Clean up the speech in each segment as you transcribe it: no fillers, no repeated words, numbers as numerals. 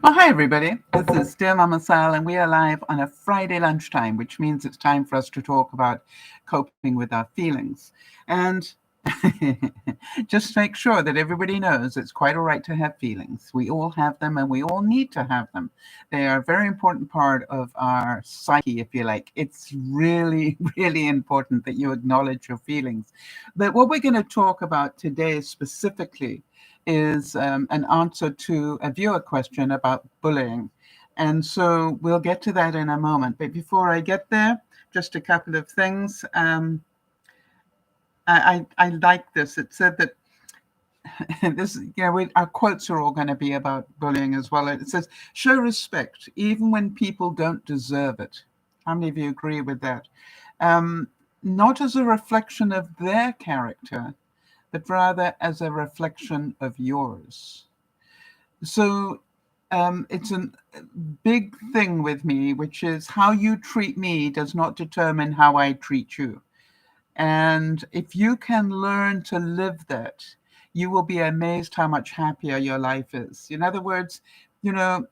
Well, hi, everybody. This is DearMamaSal, and we are live on a Friday lunchtime, which means it's time for us to talk about coping with our feelings. And just make sure that everybody knows it's quite all right to have feelings. We all have them, and we all need to have them. They are a very important part of our psyche, if you like. It's really, really important that you acknowledge your feelings. But what we're going to talk about today specifically is an answer to a viewer question about bullying. And so we'll get to that in a moment. But before I get there, just a couple of things. I like this. It said that this, our quotes are all going to be about bullying as well. It says, show respect even when people don't deserve it. How many of you agree with that? Not as a reflection of their character, but rather as a reflection of yours. So it's a big thing with me, which is how you treat me does not determine how I treat you. And if you can learn to live that, you will be amazed how much happier your life is. In other words, you know,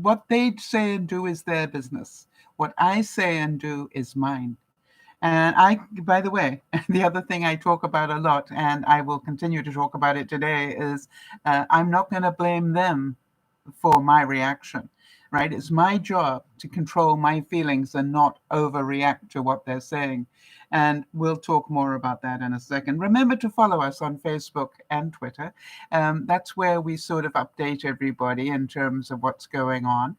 what they say and do is their business. What I say and do is mine. And by the way, the other thing I talk about a lot, and I will continue to talk about it today, is I'm not going to blame them for my reaction, right? It's my job to control my feelings and not overreact to what they're saying. And we'll talk more about that in a second. Remember to follow us on Facebook and Twitter. That's where we sort of update everybody in terms of what's going on.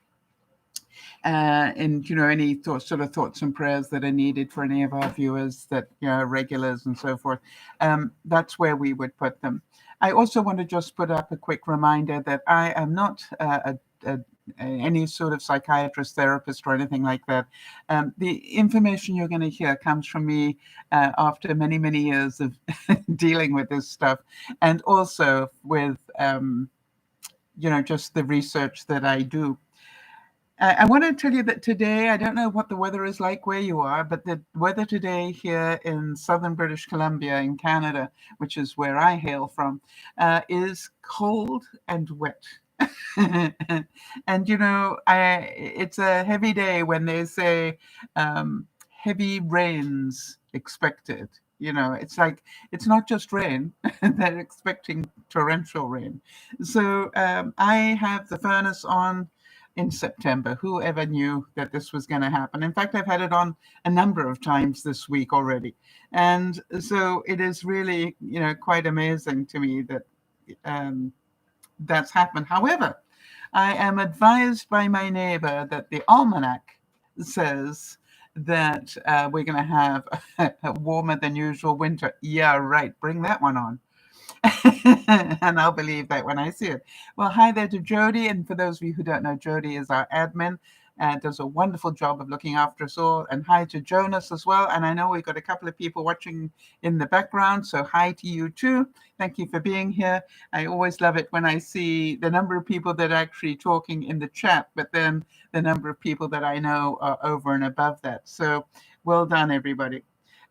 And any sort of thoughts and prayers that are needed for any of our viewers that regulars and so forth, that's where we would put them. I also want to just put up a quick reminder that I am not any sort of psychiatrist, therapist, or anything like that. The information you're going to hear comes from me after many, many years of dealing with this stuff, and also with just the research that I do. I want to tell you that today, I don't know what the weather is like where you are, but the weather today here in southern British Columbia in Canada, which is where I hail from, is cold and wet. And it's a heavy day when they say heavy rains expected. It's like, it's not just rain, they're expecting torrential rain. So I have the furnace on in September. Whoever knew that this was going to happen? In fact, I've had it on a number of times this week already. And so it is really, quite amazing to me that that's happened. However, I am advised by my neighbor that the almanac says that we're going to have a warmer than usual winter. Yeah, right. Bring that one on. And I'll believe that when I see it. Well, hi there to Jody. And for those of you who don't know, Jody is our admin and does a wonderful job of looking after us all. And hi to Jonas as well. And I know we've got a couple of people watching in the background. So hi to you too. Thank you for being here. I always love it when I see the number of people that are actually talking in the chat, but then the number of people that I know are over and above that. So well done, everybody.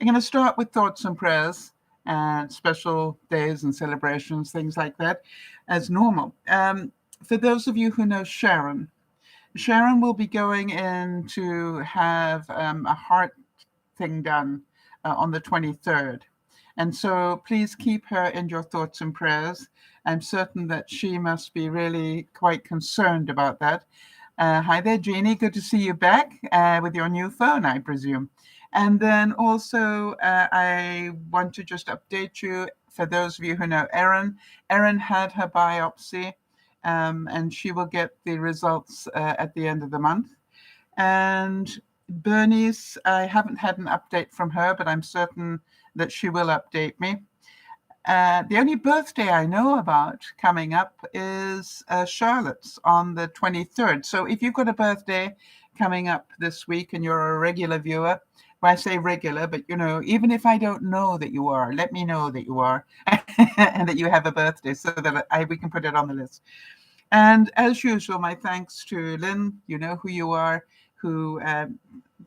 I'm going to start with thoughts and prayers and special days and celebrations, things like that, as normal. For those of you who know Sharon will be going in to have a heart thing done on the 23rd. And so please keep her in your thoughts and prayers. I'm certain that she must be really quite concerned about that. Hi there, Jeannie. Good to see you back with your new phone, I presume. And then also, I want to just update you, for those of you who know Erin. Erin had her biopsy, and she will get the results at the end of the month. And Bernice, I haven't had an update from her, but I'm certain that she will update me. The only birthday I know about coming up is Charlotte's on the 23rd. So if you've got a birthday coming up this week and you're a regular viewer, well, I say regular, but even if I don't know that you are, let me know that you are and that you have a birthday so that we can put it on the list. And as usual, my thanks to Lynn, you know who you are, who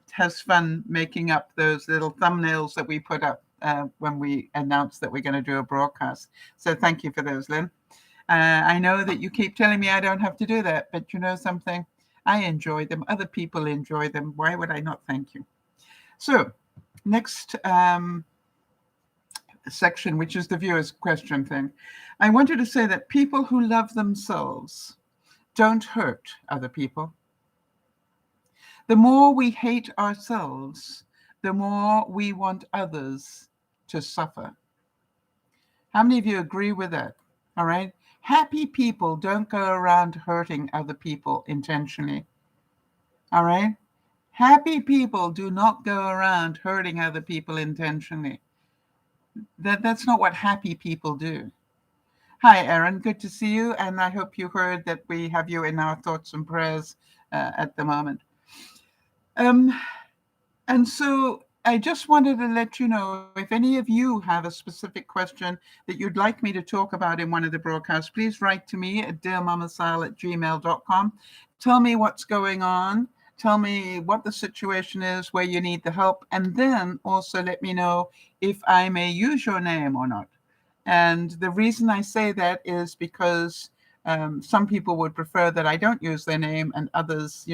has fun making up those little thumbnails that we put up when we announce that we're going to do a broadcast. So thank you for those, Lynn. I know that you keep telling me I don't have to do that, but you know something? I enjoy them. Other people enjoy them. Why would I not thank you? So, next section, which is the viewer's question thing. I wanted to say that people who love themselves don't hurt other people. The more we hate ourselves, the more we want others to suffer. How many of you agree with that? All right. Happy people don't go around hurting other people intentionally. All right. Happy people do not go around hurting other people intentionally. That's not what happy people do. Hi, Erin. Good to see you. And I hope you heard that we have you in our thoughts and prayers at the moment. And so I just wanted to let you know, if any of you have a specific question that you'd like me to talk about in one of the broadcasts, please write to me at DearMamaSal@gmail.com. Tell me what's going on. Tell me what the situation is, where you need the help, and then also let me know if I may use your name or not. And the reason I say that is because some people would prefer that I don't use their name, and others,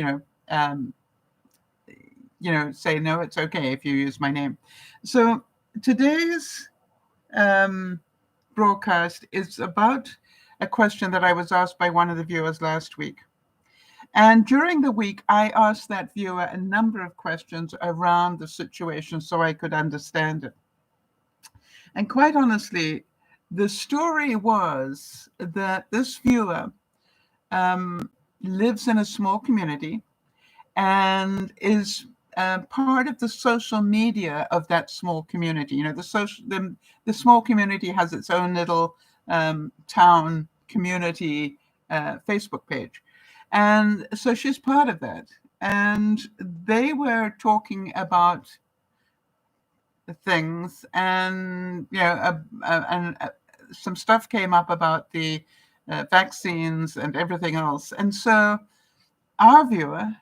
say, no, it's okay if you use my name. So today's broadcast is about a question that I was asked by one of the viewers last week. And during the week, I asked that viewer a number of questions around the situation so I could understand it. And quite honestly, the story was that this viewer lives in a small community and is part of the social media of that small community. You know, the small community has its own little town community Facebook page. And so she's part of that. And they were talking about things, and some stuff came up about the vaccines and everything else. And so our viewer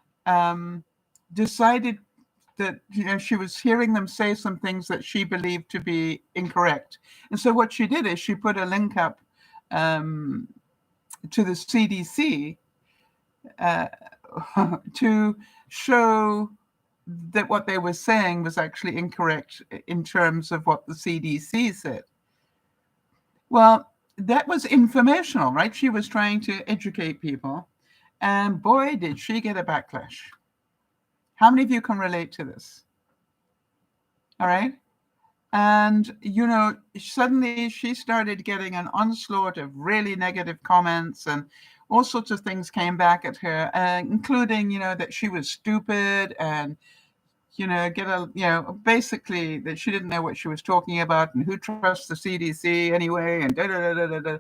decided that she was hearing them say some things that she believed to be incorrect. And so what she did is she put a link up to the CDC to show that what they were saying was actually incorrect in terms of what the CDC said. Well, that was informational, right? She was trying to educate people. And boy, did she get a backlash. How many of you can relate to this? All right. And, suddenly she started getting an onslaught of really negative comments, and all sorts of things came back at her, including, that she was stupid, and, basically that she didn't know what she was talking about, and who trusts the CDC anyway, and da-da-da-da-da.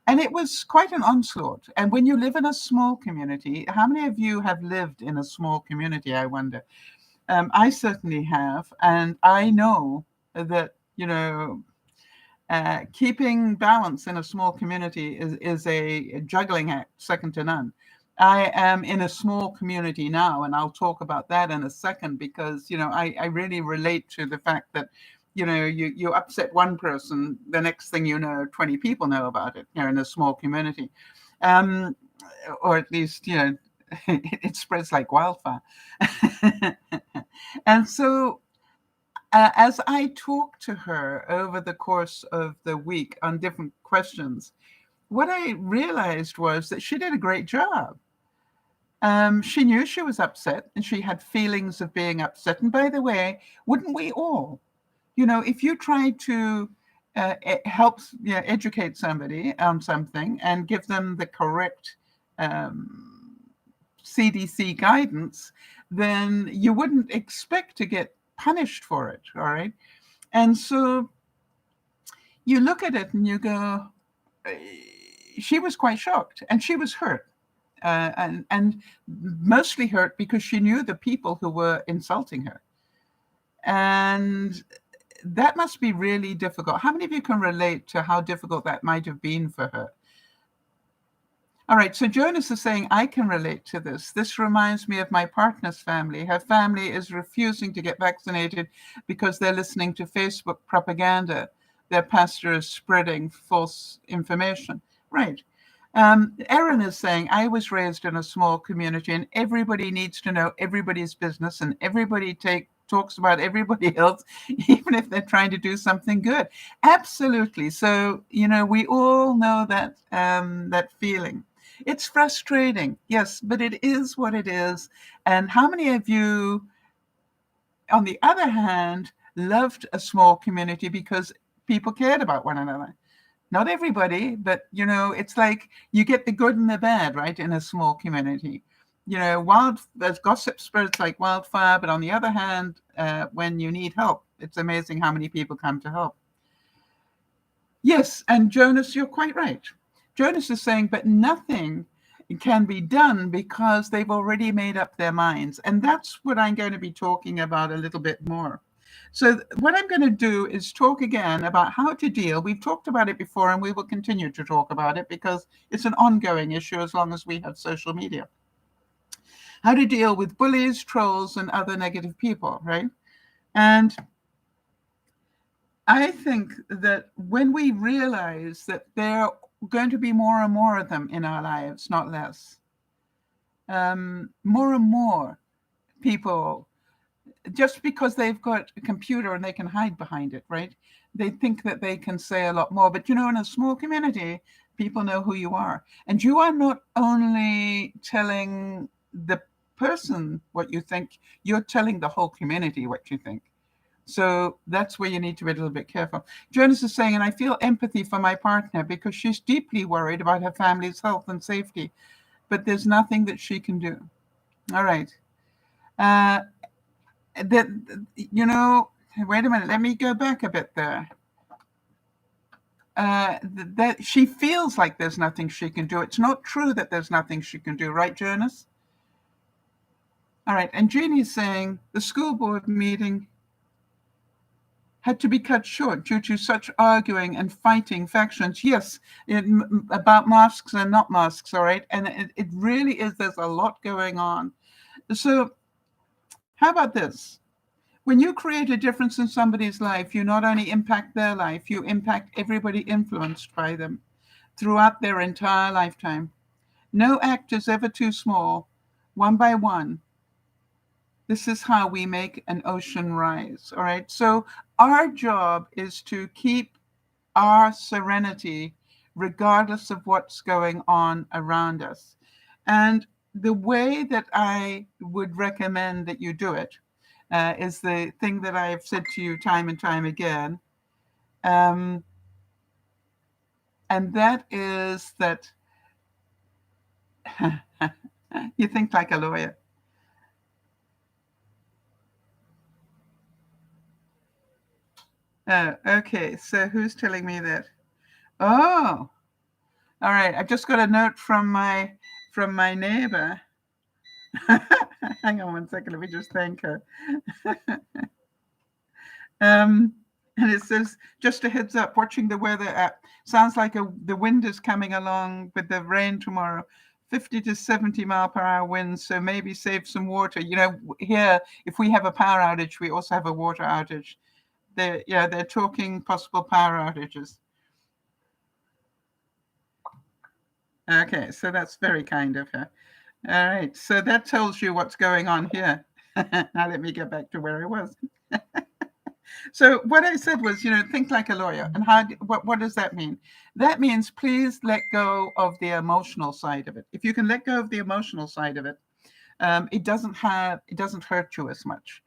And it was quite an onslaught. And when you live in a small community, how many of you have lived in a small community, I wonder? I certainly have. And I know that, keeping balance in a small community is a juggling act, second to none. I am in a small community now, and I'll talk about that in a second, because, I really relate to the fact that, you upset one person, the next thing you know, 20 people know about it, in a small community. Or at least, it spreads like wildfire. And so as I talked to her over the course of the week on different questions, what I realized was that she did a great job. She knew she was upset, and she had feelings of being upset. And by the way, wouldn't we all? If you try to help educate somebody on something and give them the correct CDC guidance, then you wouldn't expect to get punished for it, all right? And so you look at it and you go, she was quite shocked, and she was hurt. And mostly hurt because she knew the people who were insulting her. And that must be really difficult. How many of you can relate to how difficult that might have been for her? All right, so Jonas is saying, I can relate to this. This reminds me of my partner's family. Her family is refusing to get vaccinated because they're listening to Facebook propaganda. Their pastor is spreading false information. Right. Erin is saying, I was raised in a small community and everybody needs to know everybody's business and everybody talks about everybody else, even if they're trying to do something good. Absolutely. So, we all know that feeling. It's frustrating, yes, but it is what it is. And how many of you, on the other hand, loved a small community because people cared about one another? Not everybody, but it's like you get the good and the bad, right, in a small community. There's gossip spreads like wildfire, but on the other hand, when you need help, it's amazing how many people come to help. Yes, and Jonas, you're quite right. Jonas is saying, but nothing can be done because they've already made up their minds. And that's what I'm going to be talking about a little bit more. So what I'm going to do is talk again about how to deal. We've talked about it before, and we will continue to talk about it because it's an ongoing issue as long as we have social media. How to deal with bullies, trolls, and other negative people, right? And I think that when we realize that there are going to be more and more of them in our lives, not less, more and more people, just because they've got a computer and they can hide behind it, right? They think that they can say a lot more. But, in a small community, people know who you are. And you are not only telling the person what you think, you're telling the whole community what you think. So that's where you need to be a little bit careful. Jonas is saying, and I feel empathy for my partner because she's deeply worried about her family's health and safety, but there's nothing that she can do. All right. Wait a minute, let me go back a bit there. That she feels like there's nothing she can do. It's not true that there's nothing she can do, right, Jonas? All right, and Jeannie's saying the school board meeting had to be cut short due to such arguing and fighting factions. Yes, about masks and not masks, all right? And it really is, there's a lot going on. So how about this? When you create a difference in somebody's life, you not only impact their life, you impact everybody influenced by them throughout their entire lifetime. No act is ever too small. One by one, this is how we make an ocean rise, all right? So our job is to keep our serenity regardless of what's going on around us. And the way that I would recommend that you do it is the thing that I've said to you time and time again. And that is that you think like a lawyer. Okay, so who's telling me that? Oh, all right. I just got a note from my neighbor. Hang on one second. Let me just thank her. And it says, just a heads up, watching the weather app. Sounds like the wind is coming along with the rain tomorrow. 50 to 70 mile per hour winds, so maybe save some water. Here, if we have a power outage, we also have a water outage. They're talking possible power outages. Okay, so that's very kind of her. All right, so that tells you what's going on here. Now let me get back to where I was. So what I said was, think like a lawyer. And what does that mean? That means please let go of the emotional side of it. If you can let go of the emotional side of it, it doesn't hurt you as much.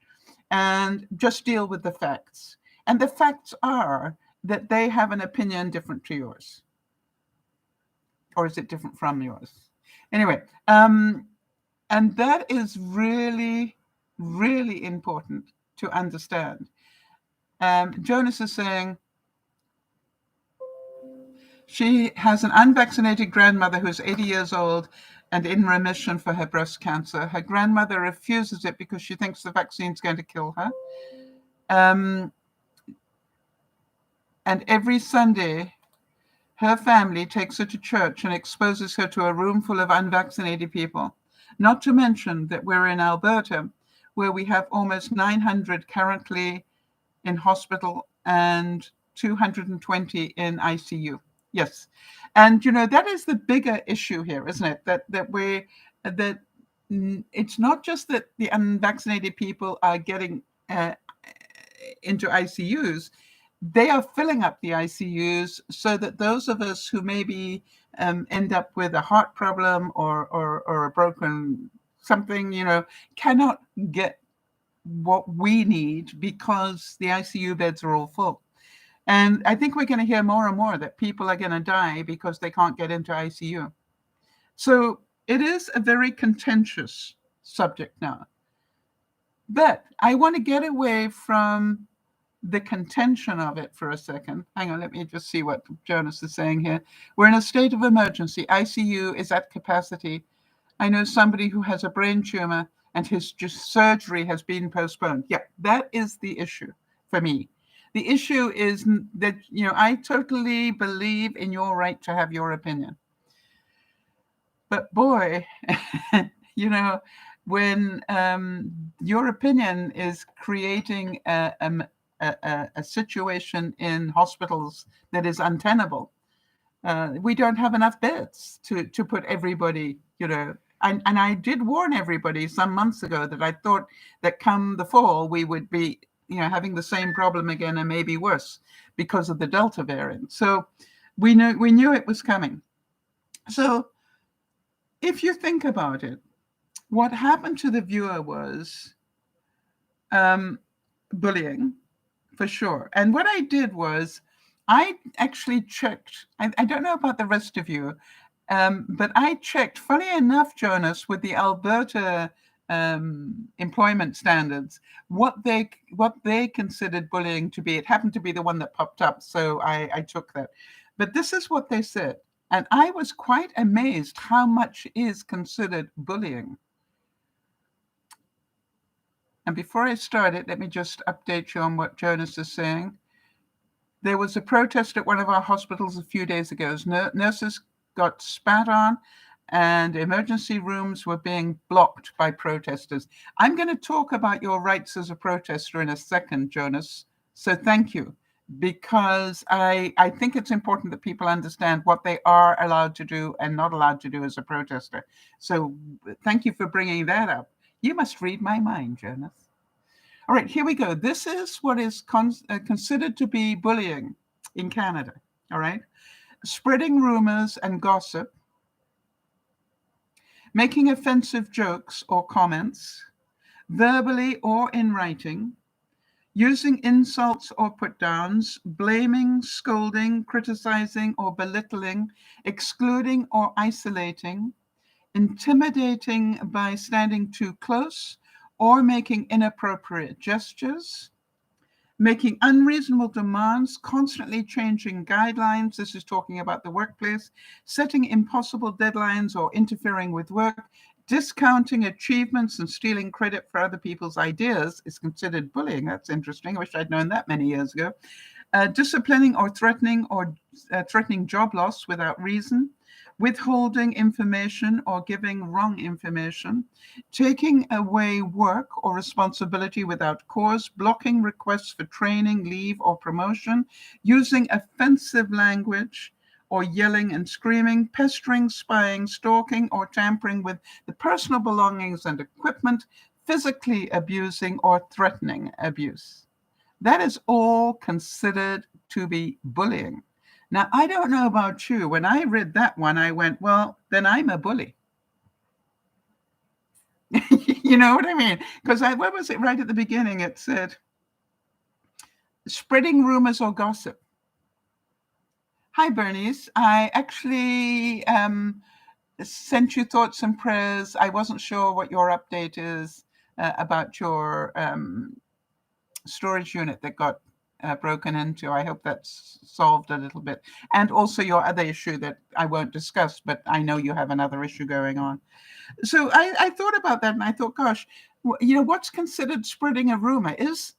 And just deal with the facts. And the facts are that they have an opinion different to yours. Or is it different from yours? Anyway, and that is really, really important to understand. Jonas is saying she has an unvaccinated grandmother who's 80 years old and in remission for her breast cancer. Her grandmother refuses it because she thinks the vaccine is going to kill her. And every Sunday, her family takes her to church and exposes her to a room full of unvaccinated people. Not to mention that we're in Alberta, where we have almost 900 currently in hospital and 220 in ICU. Yes. And that is the bigger issue here, isn't it? That it's not just that the unvaccinated people are getting into ICUs, they are filling up the ICUs so that those of us who maybe end up with a heart problem or a broken something, cannot get what we need because the ICU beds are all full. And I think we're going to hear more and more that people are going to die because they can't get into ICU. So it is a very contentious subject now. But I want to get away from the contention of it for a second. Hang on, let me just see what Jonas is saying here. We're in a state of emergency. ICU is at capacity. I know somebody who has a brain tumor and his surgery has been postponed. Yeah, that is the issue for me. The issue is that, I totally believe in your right to have your opinion. But boy, when your opinion is creating a situation in hospitals that is untenable, we don't have enough beds to put everybody, and I did warn everybody some months ago that I thought that come the fall, we would be, having the same problem again and maybe worse because of the Delta variant. So we knew it was coming. So if you think about it, what happened to the viewer was bullying, for sure. And what I did was I actually checked, I don't know about the rest of you, but I checked, funny enough, Jonas, with the Alberta employment standards, what they considered bullying to be. It happened to be the one that popped up, so I took that. But this is what they said. And I was quite amazed how much is considered bullying. And before I start it, let me just update you on what Jonas is saying. There was a protest at one of our hospitals a few days ago. Nurses got spat on and emergency rooms were being blocked by protesters. I'm going to talk about your rights as a protester in a second, Jonas. So thank you, because I think it's important that people understand what they are allowed to do and not allowed to do as a protester. So thank you for bringing that up. You must read my mind, Jonas. All right, here we go. This is what is considered to be bullying in Canada, all right? Spreading rumors and gossip, making offensive jokes or comments, verbally or in writing, using insults or put-downs, blaming, scolding, criticizing or belittling, excluding or isolating, intimidating by standing too close or making inappropriate gestures, making unreasonable demands, constantly changing guidelines. This is talking about the workplace, setting impossible deadlines or interfering with work, discounting achievements and stealing credit for other people's ideas is considered bullying. That's interesting. I wish I'd known that many years ago. Disciplining or threatening job loss without reason, withholding information or giving wrong information, taking away work or responsibility without cause, blocking requests for training, leave, or promotion, using offensive language or yelling and screaming, pestering, spying, stalking, or tampering with the personal belongings and equipment, physically abusing or threatening abuse. That is all considered to be bullying. Now, I don't know about you. When I read that one, I went, well, then I'm a bully. You know what I mean? Because what was it right at the beginning? It said, spreading rumors or gossip. Hi, Bernice. I actually sent you thoughts and prayers. I wasn't sure what your update is about your storage unit that got broken into. I hope that's solved a little bit. And also your other issue that I won't discuss, but I know you have another issue going on. So I thought about that and I thought, gosh, what's considered spreading a rumor? Is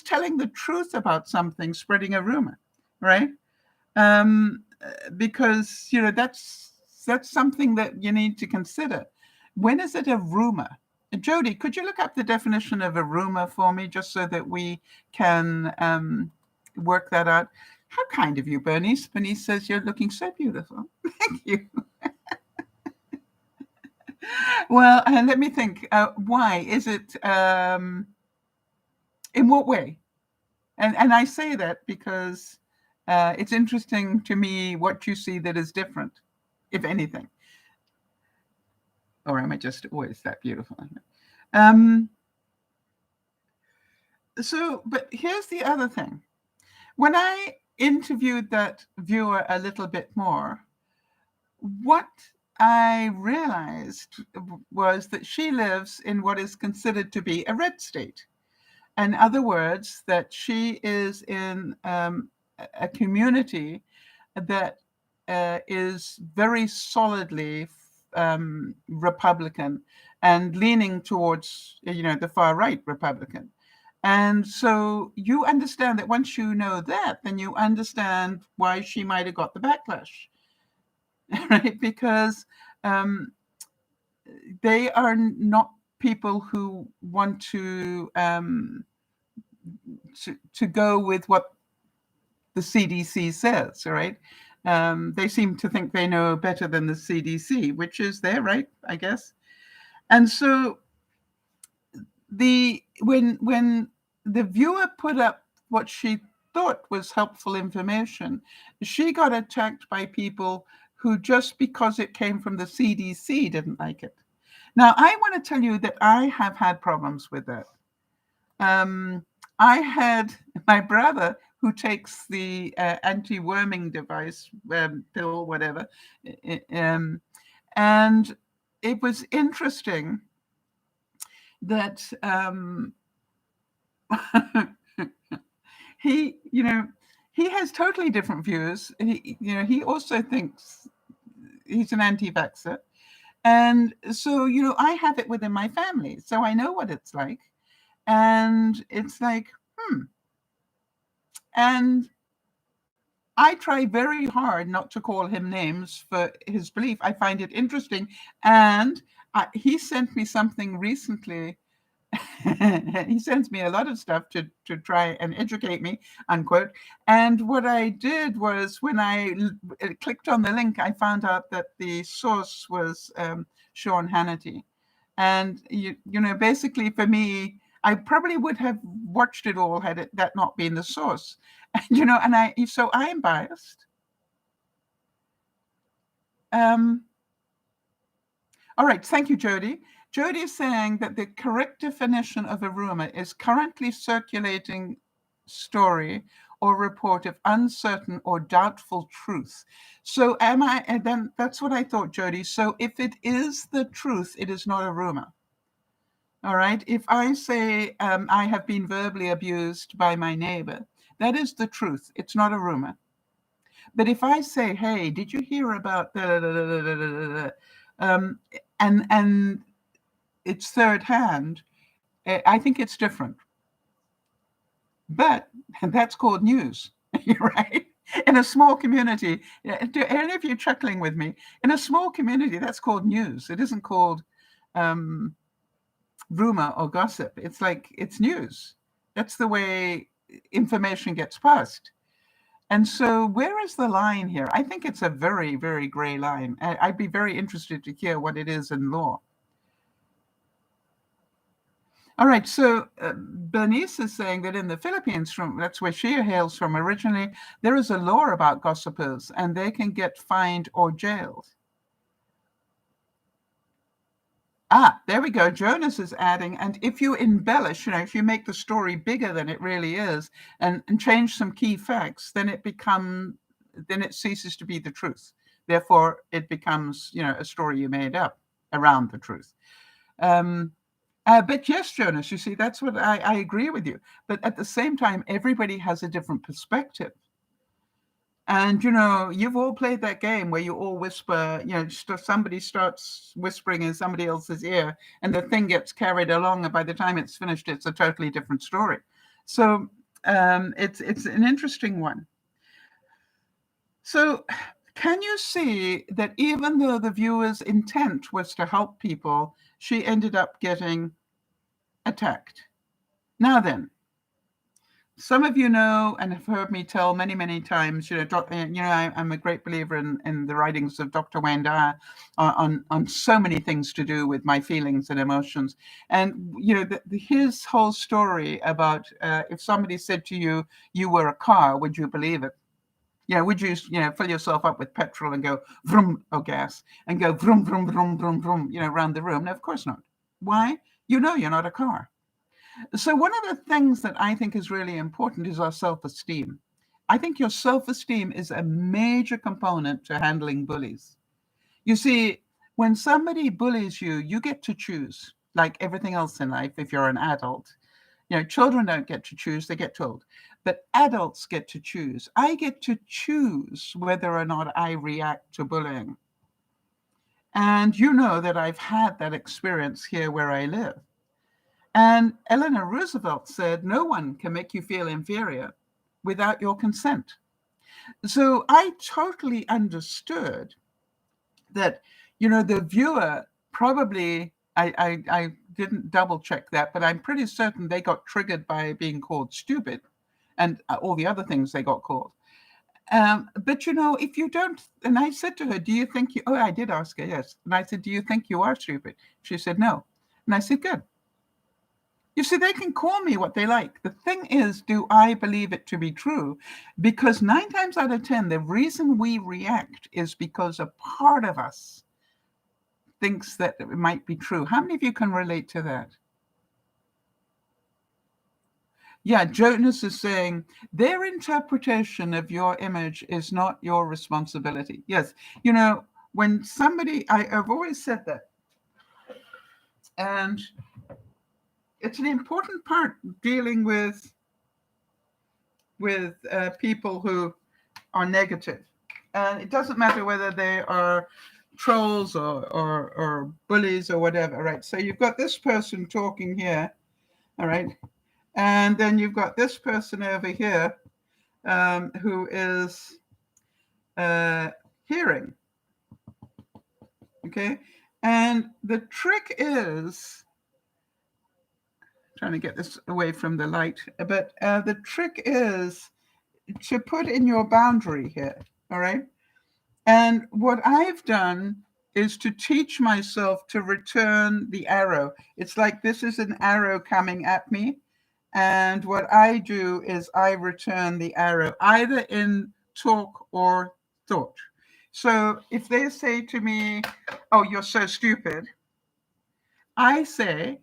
telling the truth about something spreading a rumor, right? Because, that's something that you need to consider. When is it a rumor? Jody, could you look up the definition of a rumor for me, just so that we can work that out? How kind of you, Bernice. Bernice says you're looking so beautiful. Thank you. Well, let me think. Why is it? In what way? And I say that because it's interesting to me what you see that is different, if anything. Or am I just always that beautiful? But here's the other thing. When I interviewed that viewer a little bit more, what I realized was that she lives in what is considered to be a red state. In other words, that she is in a community that is very solidly Republican and leaning towards, the far right Republican. And so you understand that once you know that, then you understand why she might have got the backlash, right? Because they are not people who want to go with what the CDC says, right? They seem to think they know better than the CDC, which is their right, I guess. And so when the viewer put up what she thought was helpful information, she got attacked by people who, just because it came from the CDC, didn't like it. Now, I want to tell you that I have had problems with that. I had my brother who takes the anti-worming device, pill, whatever. And it was interesting that he has totally different views. He also thinks he's an anti-vaxxer. And so, I have it within my family, so I know what it's like. And it's like, And I try very hard not to call him names for his belief. I find it interesting. And he sent me something recently. He sends me a lot of stuff to try and educate me, unquote. And what I did was, when I clicked on the link, I found out that the source was Sean Hannity. And, basically for me, I probably would have watched it all had that not been the source. And, so I am biased. All right. Thank you, Jody. Jody is saying that the correct definition of a rumor is currently circulating story or report of uncertain or doubtful truth. So then that's what I thought, Jody. So if it is the truth, it is not a rumor. All right. If I say I have been verbally abused by my neighbor, that is the truth. It's not a rumor. But if I say, hey, did you hear about and it's third hand, I think it's different. But that's called news, right? In a small community, do any of you chuckling with me? In a small community, that's called news. It isn't called rumor or gossip. It's news. That's the way information gets passed. And so where is the line here? I think it's a very, very gray line. I'd be very interested to hear what it is in law. All right, so Bernice is saying that in the Philippines, that's where she hails from originally, there is a law about gossipers, and they can get fined or jailed. There we go. Jonas is adding, and if you embellish, if you make the story bigger than it really is, and change some key facts, then it ceases to be the truth. Therefore, it becomes, a story you made up around the truth. But yes, Jonas, you see, that's what I agree with you. But at the same time, everybody has a different perspective. And, you've all played that game where you all whisper, somebody starts whispering in somebody else's ear and the thing gets carried along. And by the time it's finished, it's a totally different story. So it's an interesting one. So can you see that even though the viewer's intent was to help people, she ended up getting attacked? Now then, Some of you know and have heard me tell many, many times, I'm a great believer in the writings of Dr. Wayne Dyer on so many things to do with my feelings and emotions. And, his whole story about if somebody said to you, you were a car, would you believe it? Would you, fill yourself up with petrol and go vroom, or gas, and go vroom, vroom, vroom, vroom, vroom, around the room? No, of course not. Why? You're not a car. So one of the things that I think is really important is our self-esteem. I think your self-esteem is a major component to handling bullies. You see, when somebody bullies you, you get to choose, like everything else in life, if you're an adult. Children don't get to choose, they get told. But adults get to choose. I get to choose whether or not I react to bullying. And you know that I've had that experience here where I live. And Eleanor Roosevelt said, no one can make you feel inferior without your consent. So I totally understood that, the viewer probably, I didn't double check that, but I'm pretty certain they got triggered by being called stupid and all the other things they got called. But if you don't, and I said to her, do you think you, oh, I did ask her, yes. And I said, do you think you are stupid? She said, no. And I said, good. You see, they can call me what they like. The thing is, do I believe it to be true? Because 9 times out of 10, the reason we react is because a part of us thinks that it might be true. How many of you can relate to that? Yeah, Jonas is saying their interpretation of your image is not your responsibility. Yes, when somebody, I've always said that. And it's an important part dealing with people who are negative. And it doesn't matter whether they are trolls or bullies or whatever, right? So you've got this person talking here, all right? And then you've got this person over here who is hearing, okay? And the trick is, trying to get this away from the light, but the trick is to put in your boundary here, all right? And what I've done is to teach myself to return the arrow. It's like this is an arrow coming at me. And what I do is I return the arrow, either in talk or thought. So if they say to me, oh, you're so stupid, I say,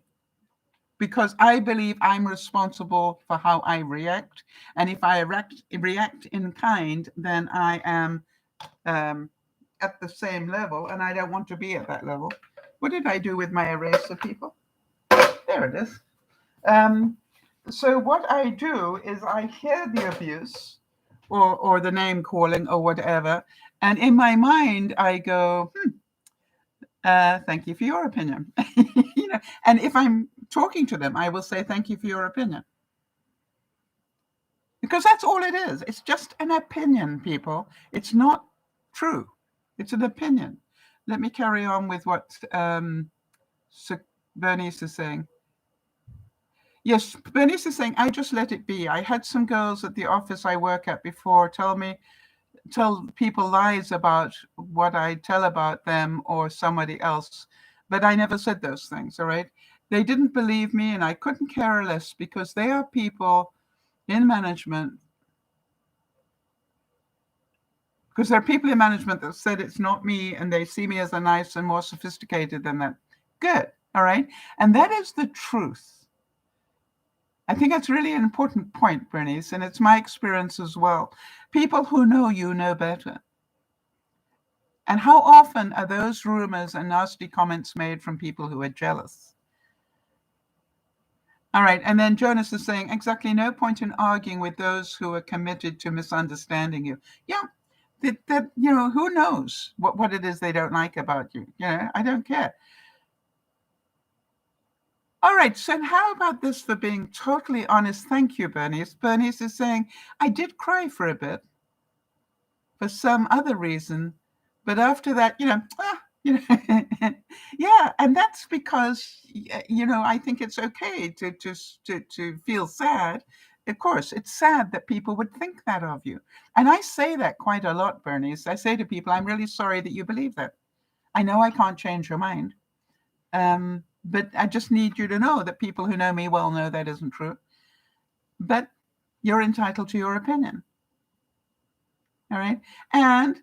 because I believe I'm responsible for how I react. And if I react in kind, then I am at the same level, and I don't want to be at that level. What did I do with my eraser, people? There it is. So what I do is I hear the abuse or the name calling or whatever, and in my mind I go, thank you for your opinion. And if I'm talking to them, I will say, thank you for your opinion. Because that's all it is. It's just an opinion, people. It's not true. It's an opinion. Let me carry on with what Bernice is saying. Yes, Bernice is saying, I just let it be. I had some girls at the office I work at before tell people lies about what I tell about them or somebody else, but I never said those things, all right? They didn't believe me, and I couldn't care less because they are people in management, because there are people in management that said it's not me, and they see me as a nice and more sophisticated than that. Good, all right? And that is the truth. I think that's really an important point, Bernice, and it's my experience as well. People who know you know better. And how often are those rumors and nasty comments made from people who are jealous? All right, and then Jonas is saying, exactly, no point in arguing with those who are committed to misunderstanding you. Yeah, that who knows what it is they don't like about you? I don't care. All right, so how about this for being totally honest? Thank you, Bernice. Bernice is saying, I did cry for a bit for some other reason, but after that, yeah, and that's because, I think it's okay to feel sad. of course, it's sad that people would think that of you. And I say that quite a lot, Bernice. I say to people, I'm really sorry that you believe that. I know I can't change your mind. But I just need you to know that people who know me well know that isn't true. But you're entitled to your opinion. All right. And,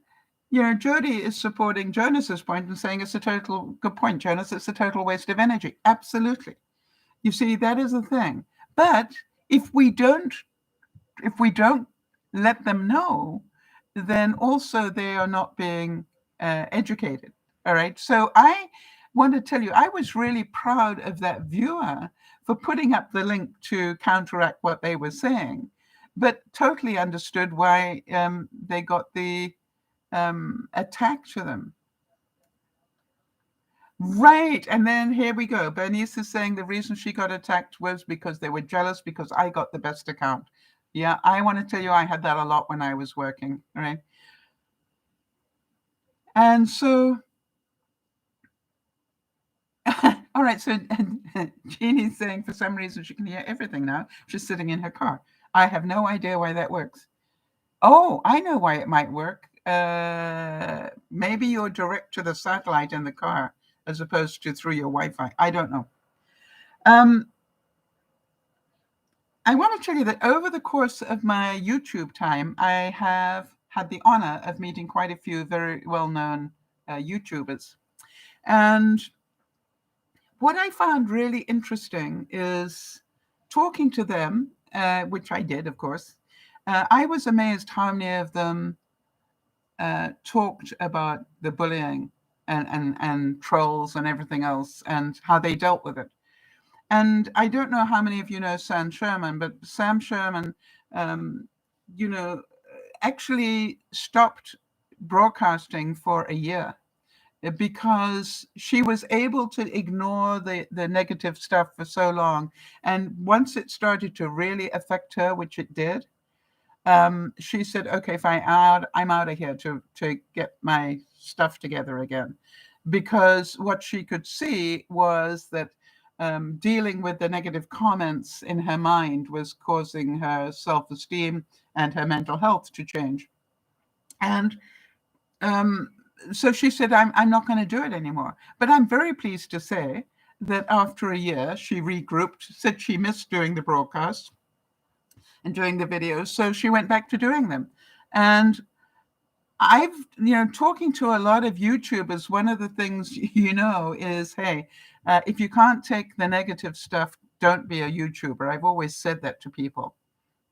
Jody is supporting Jonas's point and saying it's a total good point, Jonas. It's a total waste of energy. Absolutely. You see, that is the thing. But if we don't let them know, then also they are not being educated. All right. So I want to tell you, I was really proud of that viewer for putting up the link to counteract what they were saying, but totally understood why they got the attack to them. Right. And then here we go. Bernice is saying the reason she got attacked was because they were jealous because I got the best account. Yeah, I want to tell you, I had that a lot when I was working. Right. And so, all right. So Jeannie's saying for some reason she can hear everything now. She's sitting in her car. I have no idea why that works. Oh, I know why it might work. Maybe you're direct to the satellite in the car as opposed to through your Wi-Fi. I don't know. I want to tell you that over the course of my YouTube time, I have had the honor of meeting quite a few very well-known YouTubers. And what I found really interesting is talking to them, which I did, of course. I was amazed how many of them talked about the bullying and trolls and everything else and how they dealt with it. And I don't know how many of you know Sam Sherman, but Sam Sherman, actually stopped broadcasting for a year because she was able to ignore the negative stuff for so long. And once it started to really affect her, which it did, she said, okay, fine, I'm out of here to get my stuff together again. Because what she could see was that dealing with the negative comments in her mind was causing her self-esteem and her mental health to change. And so she said, I'm not going to do it anymore. But I'm very pleased to say that after a year, she regrouped, said she missed doing the broadcast and doing the videos. So she went back to doing them. And I've, talking to a lot of YouTubers, one of the things, is, hey, if you can't take the negative stuff, don't be a YouTuber. I've always said that to people.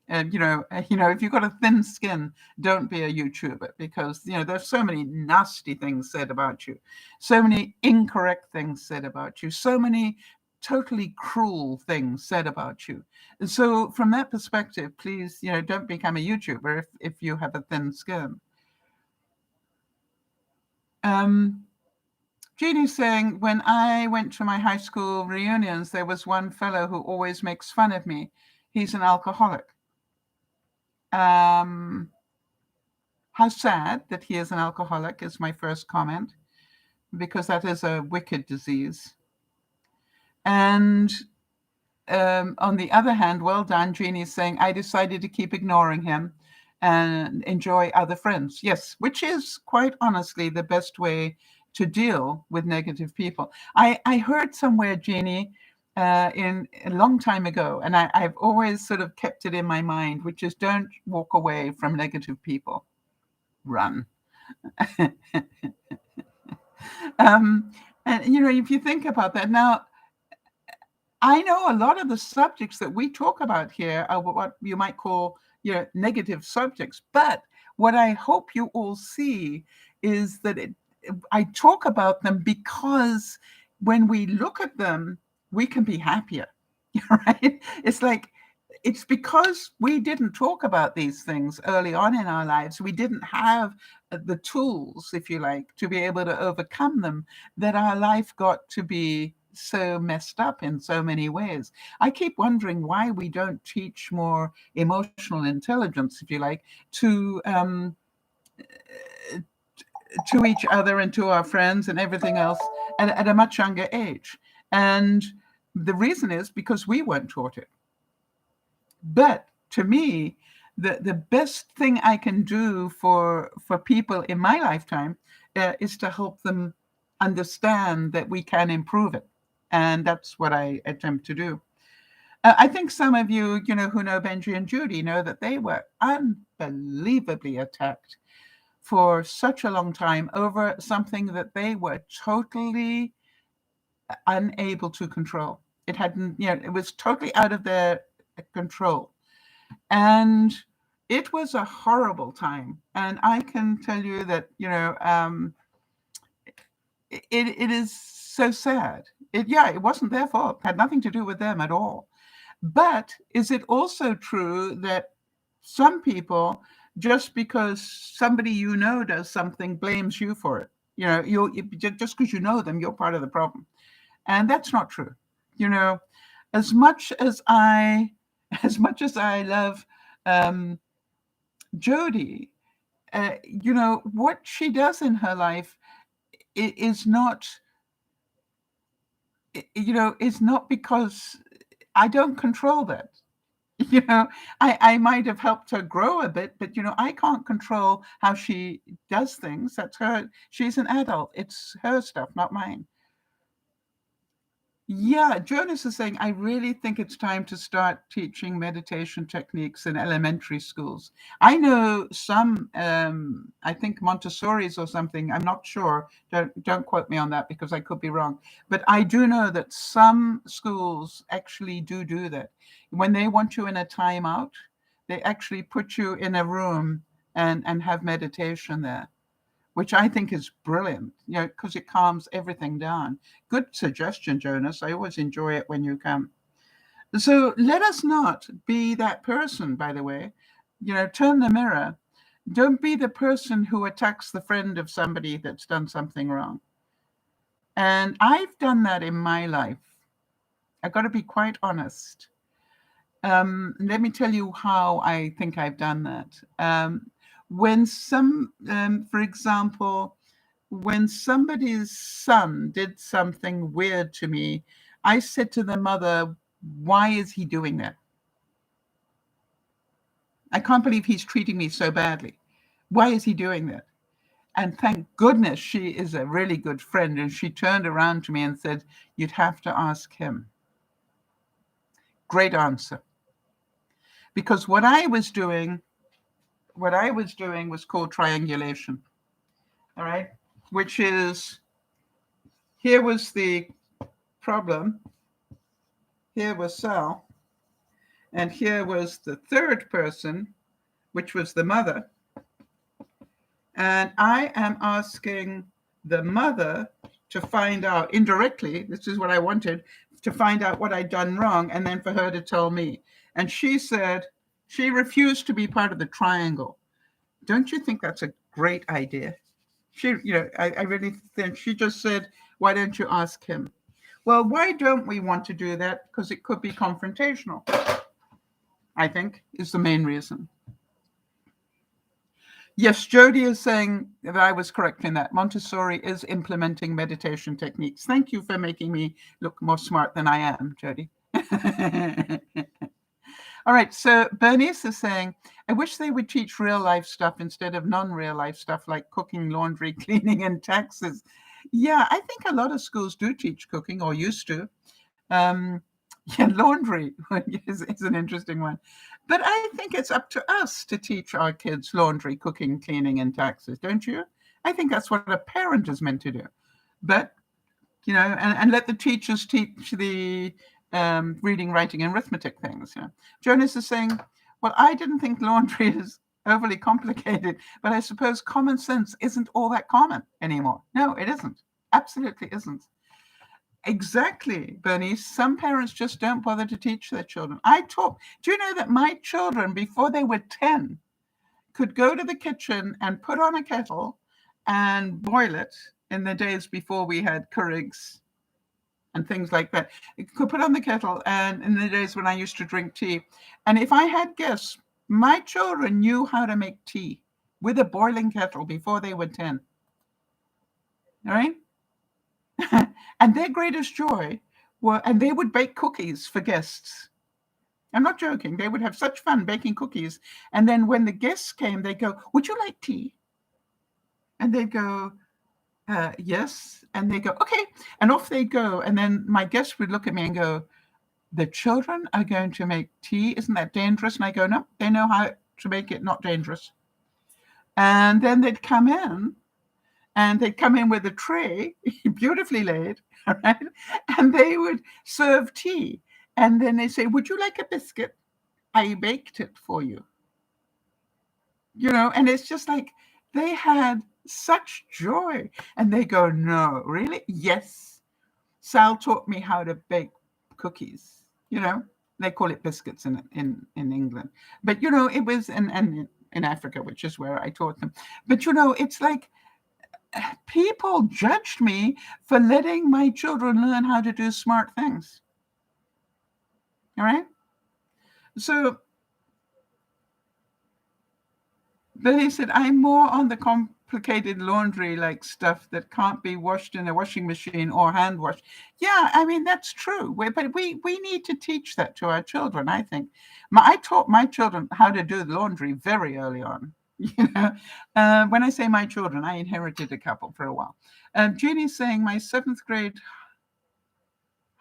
And, if you've got a thin skin, don't be a YouTuber because, there's so many nasty things said about you, so many incorrect things said about you, so many totally cruel things said about you. And so from that perspective, please, don't become a YouTuber if you have a thin skin. Jeannie's saying, when I went to my high school reunions, there was one fellow who always makes fun of me. He's an alcoholic. How sad that he is an alcoholic is my first comment, because that is a wicked disease. And on the other hand, well done, Jeannie's saying, I decided to keep ignoring him and enjoy other friends. Yes, which is quite honestly the best way to deal with negative people. I heard somewhere, Jeannie, in a long time ago, and I've always sort of kept it in my mind, which is don't walk away from negative people. Run. And, if you think about that now, I know a lot of the subjects that we talk about here are what you might call negative subjects. But what I hope you all see is that I talk about them because when we look at them, we can be happier, right? It's because we didn't talk about these things early on in our lives. We didn't have the tools, if you like, to be able to overcome them, that our life got to be so messed up in so many ways. I keep wondering why we don't teach more emotional intelligence, if you like, to each other and to our friends and everything else at a much younger age. And the reason is because we weren't taught it. But to me, the best thing I can do for people in my lifetime is to help them understand that we can improve it. And that's what I attempt to do. I think some of you, who know Benji and Judy know that they were unbelievably attacked for such a long time over something that they were totally unable to control. It hadn't, it was totally out of their control. And it was a horrible time. And I can tell you that, it is so sad. It wasn't their fault. It had nothing to do with them at all. But is it also true that some people, just because somebody does something, blames you for it? Just because you know them, you're part of the problem. And that's not true. As much as I love Jody, what she does in her life is not, is not because I don't control that. I might have helped her grow a bit, but I can't control how she does things. That's her. She's an adult. It's her stuff, not mine. Yeah, Jonas is saying, I really think it's time to start teaching meditation techniques in elementary schools. I know some, I think Montessori's or something, I'm not sure. Don't quote me on that because I could be wrong. But I do know that some schools actually do that. When they want you in a timeout, they actually put you in a room and have meditation there, which I think is brilliant, because it calms everything down. Good suggestion, Jonas. I always enjoy it when you come. So let us not be that person, by the way. Turn the mirror. Don't be the person who attacks the friend of somebody that's done something wrong. And I've done that in my life. I've got to be quite honest. Let me tell you how I think I've done that. When for example, when somebody's son did something weird to me, I said to the mother, why is he doing that? I can't believe he's treating me so badly. Why is he doing that? And thank goodness she is a really good friend. And she turned around to me and said, you'd have to ask him. Great answer. Because what I was doing was called triangulation. All right. Which is, here was the problem. Here was Sal. And here was the third person, which was the mother. And I am asking the mother to find out indirectly, this is what I wanted, to find out what I'd done wrong, and then for her to tell me. And she said she refused to be part of the triangle. Don't you think that's a great idea? I really think she just said, why don't you ask him? Well, why don't we want to do that? Because it could be confrontational, I think, is the main reason. Yes, Jody is saying that I was correct in that. Montessori is implementing meditation techniques. Thank you for making me look more smart than I am, Jody. All right, so Bernice is saying, I wish they would teach real life stuff instead of non-real life stuff like cooking, laundry, cleaning, and taxes. Yeah, I think a lot of schools do teach cooking or used to. Laundry is an interesting one. But I think it's up to us to teach our kids laundry, cooking, cleaning, and taxes, don't you? I think that's what a parent is meant to do. But, and let the teachers teach the reading, writing, and arithmetic things. Jonas is saying, well, I didn't think laundry is overly complicated, but I suppose common sense isn't all that common anymore. No, it isn't. Absolutely isn't. Exactly, Bernice. Some parents just don't bother to teach their children. Do you know that my children, before they were 10, could go to the kitchen and put on a kettle and boil it in the days before we had Keurigs and things like that. You could put on the kettle, and in the days when I used to drink tea. And if I had guests, my children knew how to make tea with a boiling kettle before they were 10. All right? And their greatest joy and they would bake cookies for guests. I'm not joking. They would have such fun baking cookies. And then when the guests came, they'd go, "Would you like tea?" And they'd go, yes. And they go, "Okay." And off they go. And then my guests would look at me and go, "The children are going to make tea. Isn't that dangerous?" And I go, "No, they know how to make it not dangerous." And then they'd come in, and they'd come in with a tray, beautifully laid, all right? And they would serve tea. And then they say, "Would you like a biscuit? I baked it for you." And it's just like they had such joy. And they go, "No, really?" "Yes. Sal taught me how to bake cookies." They call it biscuits in England. But, it was in Africa, which is where I taught them. But, it's like people judged me for letting my children learn how to do smart things. All right? So they said, "I'm more on the complicated laundry, like stuff that can't be washed in a washing machine or hand washed." Yeah, I mean, that's true. But we need to teach that to our children, I think. I taught my children how to do laundry very early on. When I say my children, I inherited a couple for a while. Jeannie's saying my 7th grade,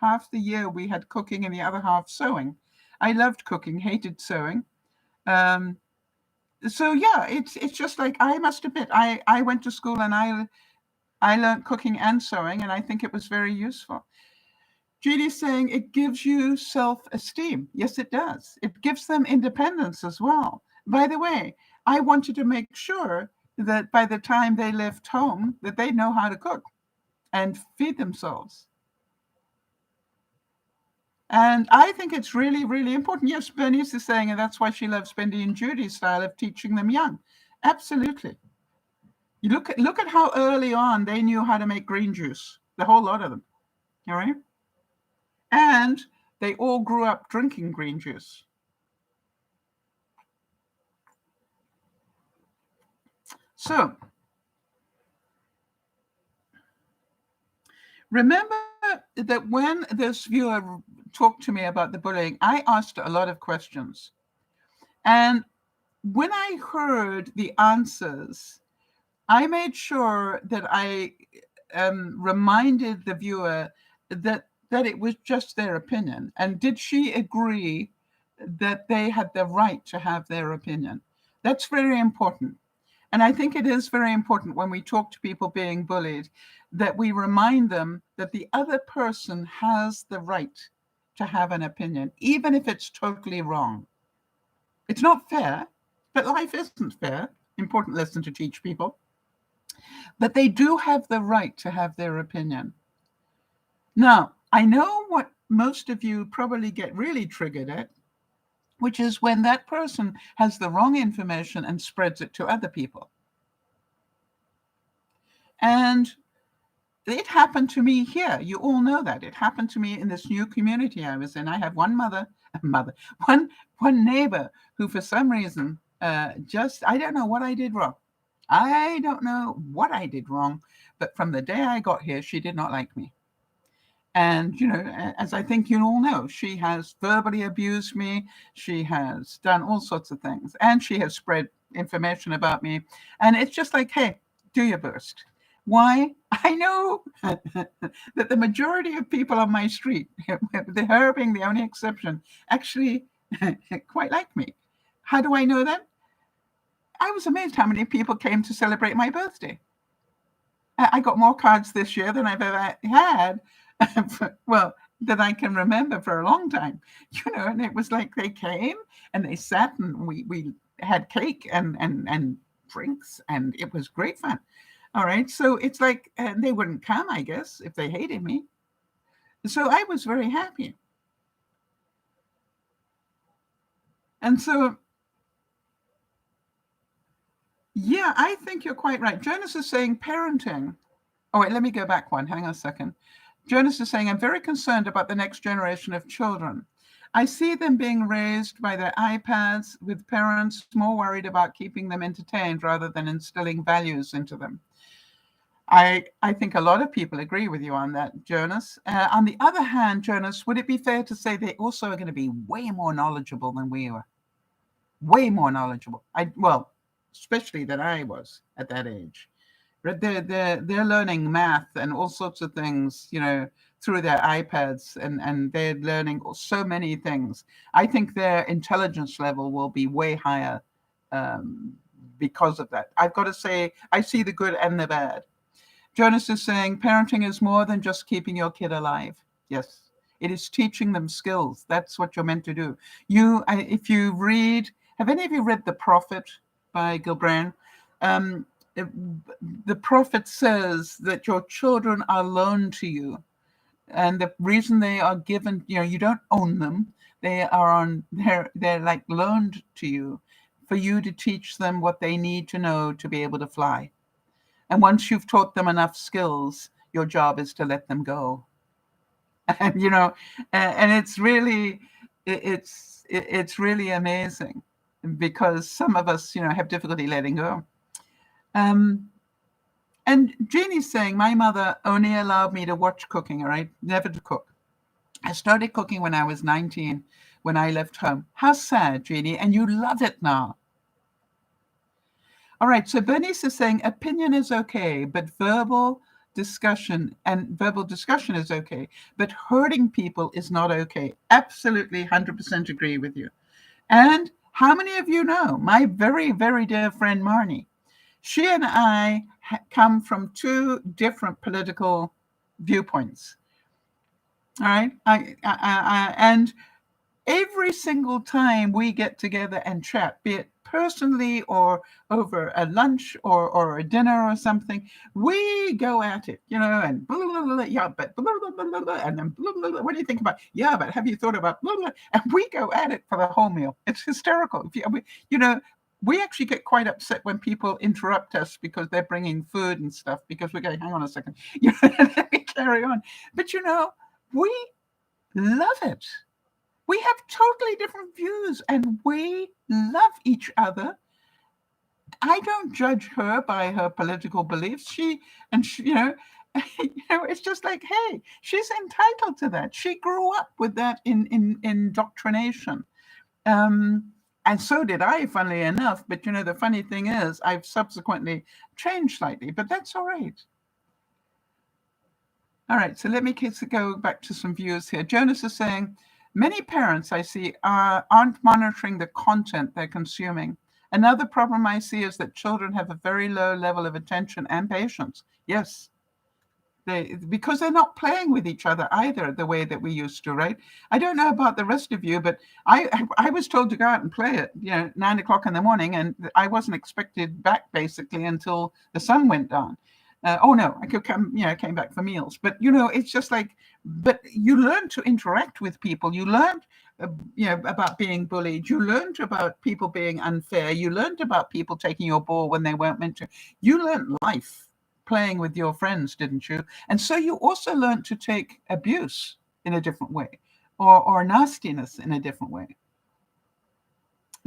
half the year we had cooking and the other half sewing. I loved cooking, hated sewing. So yeah, it's just like, I must admit, I went to school and I learned cooking and sewing, and I think it was very useful. Judy's saying it gives you self-esteem. Yes, it does. It gives them independence as well. By the way, I wanted to make sure that by the time they left home, that they know how to cook and feed themselves. And I think it's really, really important. Yes, Bernice is saying, and that's why she loves Benji and Judy's style of teaching them young. Absolutely. You look at how early on they knew how to make green juice, the whole lot of them. All right. And they all grew up drinking green juice. So remember that when this viewer talked to me about the bullying, I asked a lot of questions. And when I heard the answers, I made sure that I reminded the viewer that it was just their opinion. And did she agree that they had the right to have their opinion? That's very important. And I think it is very important when we talk to people being bullied that we remind them that the other person has the right to have an opinion, even if it's totally wrong. It's not fair, but life isn't fair. Important lesson to teach people. But they do have the right to have their opinion. Now, I know what most of you probably get really triggered at, which is when that person has the wrong information and spreads it to other people. And it happened to me here. You all know that. It happened to me in this new community I was in. I have one neighbor who, for some reason, I don't know what I did wrong. I don't know what I did wrong, but from the day I got here, she did not like me. And, as I think you all know, she has verbally abused me. She has done all sorts of things, and she has spread information about me. And it's just like, hey, do your best. Why? I know that the majority of people on my street, her being the only exception, actually quite like me. How do I know that? I was amazed how many people came to celebrate my birthday. I got more cards this year than I've ever had, well, that I can remember for a long time. And it was like they came and they sat and we had cake and drinks, and it was great fun. All right. So it's like they wouldn't come, I guess, if they hated me. So I was very happy. And so, yeah, I think you're quite right. Jonas is saying parenting. Oh, wait, let me go back one. Hang on a second. Jonas is saying, I'm very concerned about the next generation of children. I see them being raised by their iPads with parents more worried about keeping them entertained rather than instilling values into them. I think a lot of people agree with you on that, Jonas. On the other hand, Jonas, would it be fair to say they also are going to be way more knowledgeable than we are? Way more knowledgeable. Well, especially than I was at that age. Right? They're learning math and all sorts of things, through their iPads, and they're learning so many things. I think their intelligence level will be way higher um, because of that. I've got to say, I see the good and the bad. Jonas is saying parenting is more than just keeping your kid alive. Yes, it is teaching them skills. That's what you're meant to do. If you read, have any of you read The Prophet by Gilbran? Um, the prophet says that your children are loaned to you, and the reason they are given, you don't own them. They're like loaned to you for you to teach them what they need to know to be able to fly. And once you've taught them enough skills, your job is to let them go. And and it's really amazing, because some of us, have difficulty letting go. And Jeannie's saying, my mother only allowed me to watch cooking, all right? Never to cook. I started cooking when I was 19, when I left home. How sad, Jeannie, and you love it now. All right, so Bernice is saying opinion is okay, but verbal discussion is okay, but hurting people is not okay. Absolutely 100% agree with you. And how many of you know my very, very dear friend Marnie? She and I come from two different political viewpoints. All right, and every single time we get together and chat, be it personally or over a lunch or a dinner or something, we go at it, and blah, blah, blah, yeah, but blah, blah, blah, blah, and then blah, blah, blah, what do you think about? Yeah, but have you thought about blah, blah, and we go at it for the whole meal. It's hysterical. We actually get quite upset when people interrupt us because they're bringing food and stuff, because we're going, hang on a second, let me carry on. But we love it. We have totally different views, and we love each other. I don't judge her by her political beliefs. It's just like, hey, she's entitled to that. She grew up with that in indoctrination. And so did I, funnily enough. But the funny thing is, I've subsequently changed slightly, but that's all right. All right, so let me go back to some views here. Jonas is saying, many parents I see aren't monitoring the content they're consuming. Another problem I see is that children have a very low level of attention and patience. Yes, because they're not playing with each other either the way that we used to, right? I don't know about the rest of you, but I was told to go out and play at 9 o'clock in the morning, and I wasn't expected back basically until the sun went down. Oh no, I could come, came back for meals. But it's just like, but you learn to interact with people. You learned, about being bullied. You learned about people being unfair. You learned about people taking your ball when they weren't meant to. You learned life playing with your friends, didn't you? And so you also learned to take abuse in a different way, or nastiness in a different way.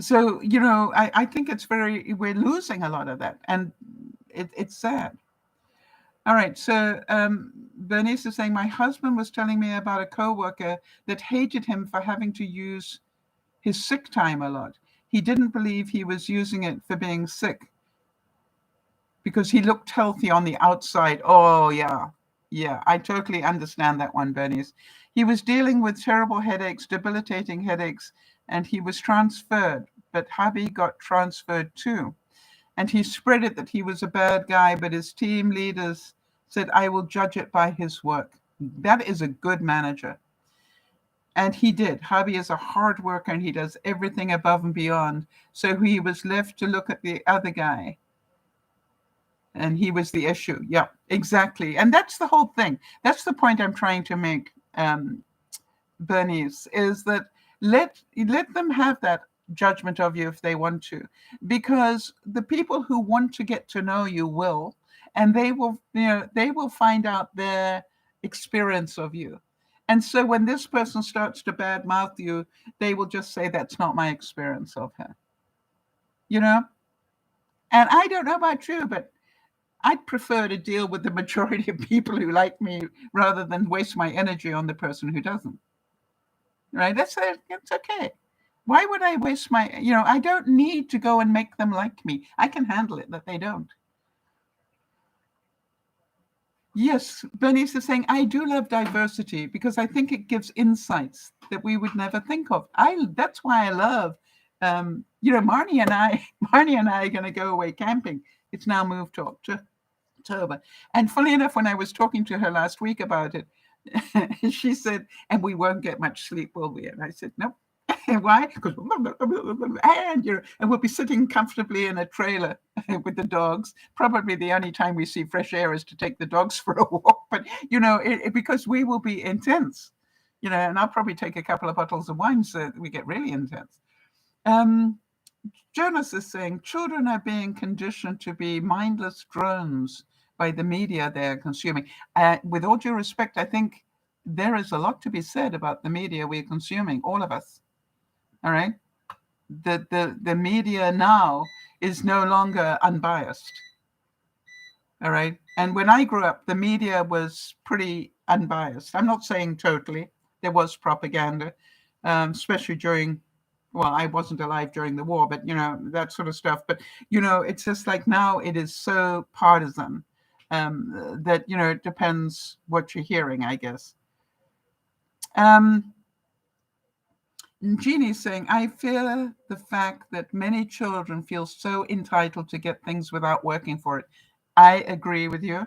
So, I think we're losing a lot of that, and it's sad. All right, so Bernice is saying, my husband was telling me about a coworker that hated him for having to use his sick time a lot. He didn't believe he was using it for being sick because he looked healthy on the outside. Oh, yeah. Yeah, I totally understand that one, Bernice. He was dealing with terrible headaches, debilitating headaches, and he was transferred, but hubby got transferred too. And he spread it that he was a bad guy, but his team leaders said, I will judge it by his work. That is a good manager. And he did. Hubby is a hard worker, and he does everything above and beyond. So he was left to look at the other guy. And he was the issue. Yeah, exactly. And that's the whole thing. That's the point I'm trying to make, Bernice, is that let them have that judgment of you if they want to, because the people who want to get to know you will, and they will find out their experience of you. And so when this person starts to badmouth you, they will just say, that's not my experience of her. And I don't know about you, but I'd prefer to deal with the majority of people who like me rather than waste my energy on the person who doesn't. Right? That's okay. Why would I waste my, I don't need to go and make them like me. I can handle it that they don't. Yes, Bernice is saying, I do love diversity because I think it gives insights that we would never think of. That's why I love, Marnie and I, Marnie and I are going to go away camping. It's now moved to October. And funny enough, when I was talking to her last week about it, she said, and we won't get much sleep, will we? And I said, nope. Why? Because and we'll be sitting comfortably in a trailer with the dogs. Probably the only time we see fresh air is to take the dogs for a walk. But because we will be intense, and I'll probably take a couple of bottles of wine so that we get really intense. Jonas is saying children are being conditioned to be mindless drones by the media they're consuming. With all due respect, I think there is a lot to be said about the media we're consuming, all of us. All right. The media now is no longer unbiased. All right. And when I grew up, the media was pretty unbiased. I'm not saying totally. There was propaganda, especially during, well, I wasn't alive during the war, but, that sort of stuff. But, it's just like now it is so partisan that, it depends what you're hearing, I guess. Jeannie's saying, I fear the fact that many children feel so entitled to get things without working for it. I agree with you.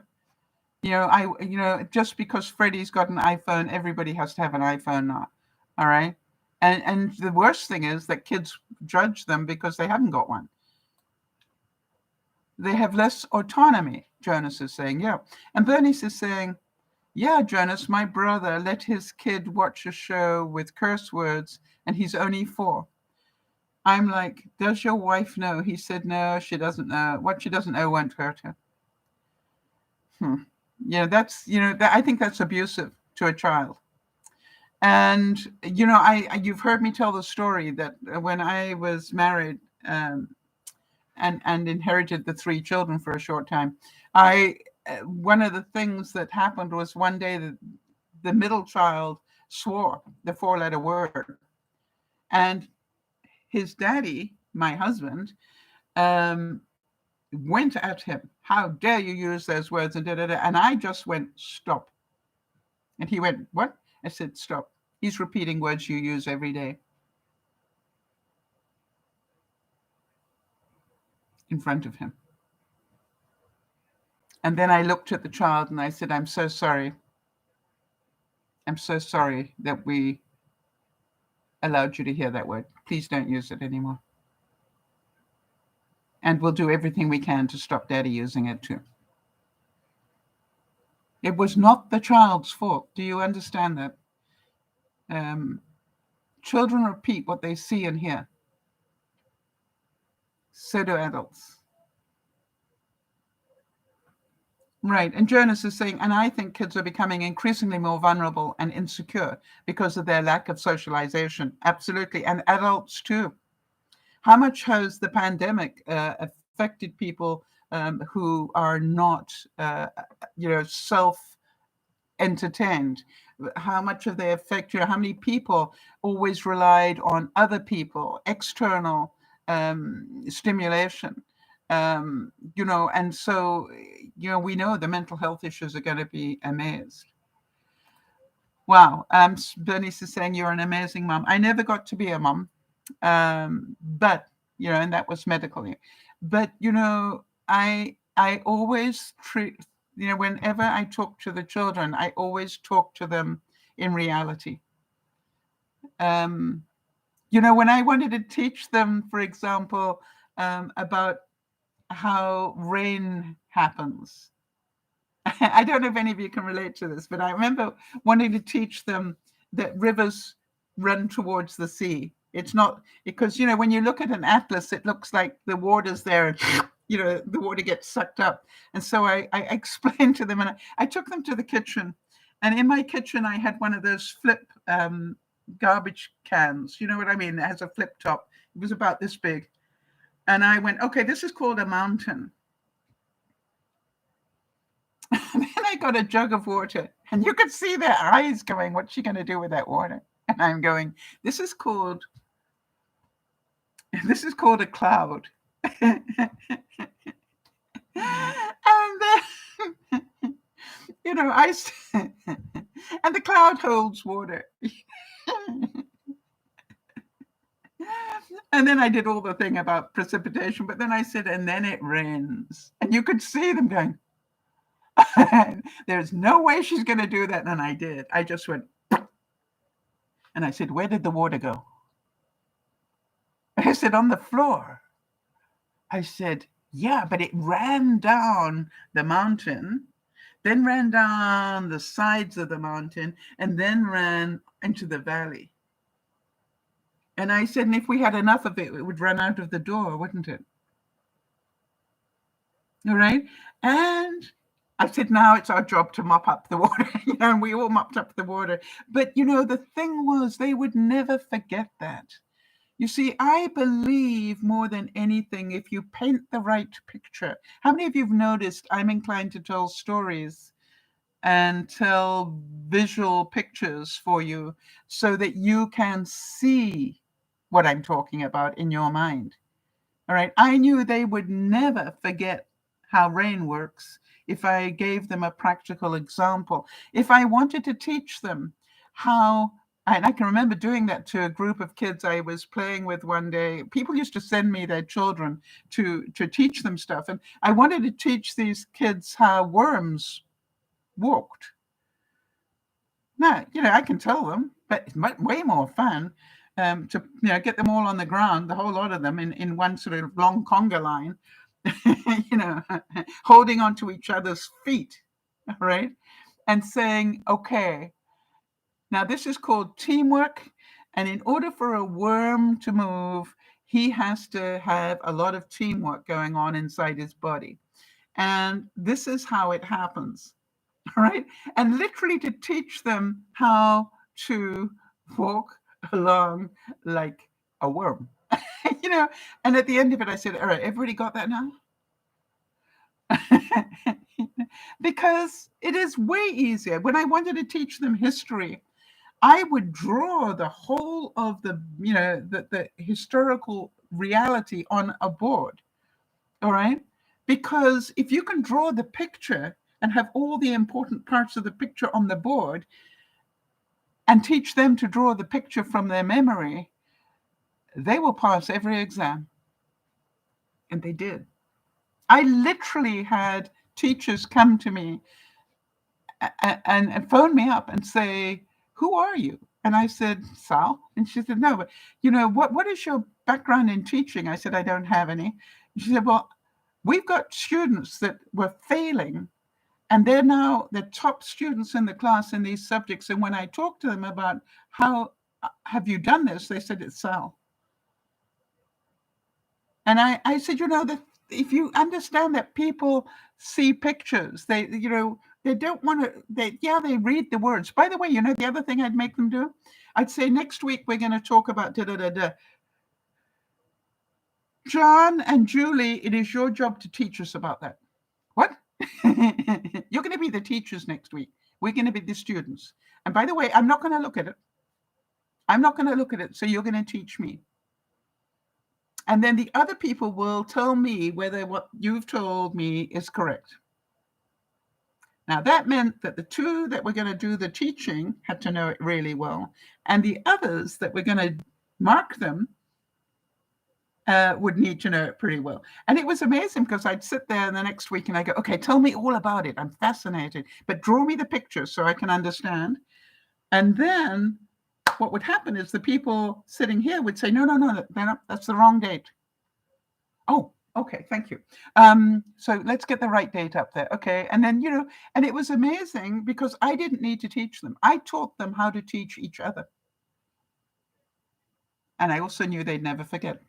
Just because Freddie's got an iPhone, everybody has to have an iPhone now. All right. And the worst thing is that kids judge them because they haven't got one. They have less autonomy, Jonas is saying. Yeah. And Bernice is saying, yeah, Jonas, my brother let his kid watch a show with curse words and he's only 4. I'm like, does your wife know? He said, no, she doesn't know. What she doesn't know won't hurt her. Yeah, I think that's abusive to a child. And, you've heard me tell the story that when I was married and inherited the 3 children for a short time, one of the things that happened was one day the middle child swore the 4-letter word. And his daddy, my husband, went at him. How dare you use those words? And And I just went, stop. And he went, what? I said, stop. He's repeating words you use every day. In front of him. And then I looked at the child and I said, I'm so sorry. I'm so sorry that we allowed you to hear that word. Please don't use it anymore. And we'll do everything we can to stop Daddy using it too. It was not the child's fault. Do you understand that? Children repeat what they see and hear. So do adults. Right. And Jonas is saying, and I think kids are becoming increasingly more vulnerable and insecure because of their lack of socialization. Absolutely. And adults too. How much has the pandemic affected people who are not, self-entertained? How much have they affected? How many people always relied on other people, external stimulation? And so, we know the mental health issues are going to be amazed. Wow. Bernice is saying you're an amazing mom. I never got to be a mom. But, and that was medically. But, I always treat, whenever I talk to the children, I always talk to them in reality. When I wanted to teach them, for example, about how rain happens. I don't know if any of you can relate to this, but I remember wanting to teach them that rivers run towards the sea. It's not because, when you look at an atlas, it looks like the water's there and, the water gets sucked up. And so I explained to them and I took them to the kitchen. And in my kitchen, I had one of those flip garbage cans. You know what I mean? It has a flip top. It was about this big. And I went, okay, this is called a mountain. got a jug of water, and you could see their eyes going, what's she going to do with that water? And I'm going, this is called a cloud. And then, and the cloud holds water. And then I did all the thing about precipitation, but then I said, and then it rains. And you could see them going, there's no way she's going to do that. And I did. I just went, and I said, where did the water go? I said, on the floor. I said, yeah, but it ran down the mountain, then ran down the sides of the mountain, and then ran into the valley. And I said, and if we had enough of it, it would run out of the door, wouldn't it? All right. And I said, now it's our job to mop up the water. And we all mopped up the water. But, the thing was, they would never forget that. You see, I believe more than anything, if you paint the right picture. How many of you have noticed I'm inclined to tell stories and tell visual pictures for you so that you can see what I'm talking about in your mind? All right. I knew they would never forget how rain works if I gave them a practical example. If I wanted to teach them how, and I can remember doing that to a group of kids I was playing with one day. People used to send me their children to teach them stuff. And I wanted to teach these kids how worms walked. Now, I can tell them, but it's way more fun to get them all on the ground, the whole lot of them in one sort of long conga line, holding onto each other's feet, right? And saying, okay, now this is called teamwork. And in order for a worm to move, he has to have a lot of teamwork going on inside his body. And this is how it happens, right? And literally to teach them how to walk along like a worm, and at the end of it, I said, all right, everybody got that now? Because it is way easier. When I wanted to teach them history, I would draw the whole of the historical reality on a board, all right? Because if you can draw the picture and have all the important parts of the picture on the board and teach them to draw the picture from their memory, they will pass every exam. And they did. I literally had teachers come to me and phone me up and say, who are you? And I said, Sal. And she said, no, but what is your background in teaching? I said, I don't have any. And she said, well, we've got students that were failing, and they're now the top students in the class in these subjects. And when I talked to them about how have you done this, they said, it's Sal. And I said, if you understand that people see pictures, they don't want to, they read the words. By the way, the other thing I'd make them do? I'd say, next week, we're going to talk about da-da-da-da. John and Julie, it is your job to teach us about that. What? You're going to be the teachers next week. We're going to be the students. And by the way, I'm not going to look at it. I'm not going to look at it. So you're going to teach me. And then the other people will tell me whether what you've told me is correct. Now, that meant that the two that were going to do the teaching had to know it really well. And the others that were going to mark them would need to know it pretty well. And it was amazing because I'd sit there the next week and I go, okay, tell me all about it. I'm fascinated, but draw me the pictures so I can understand. And then what would happen is the people sitting here would say, no, that's the wrong date. Oh, okay, thank you. So let's get the right date up there. Okay. And then, and it was amazing because I didn't need to teach them. I taught them how to teach each other. And I also knew they'd never forget.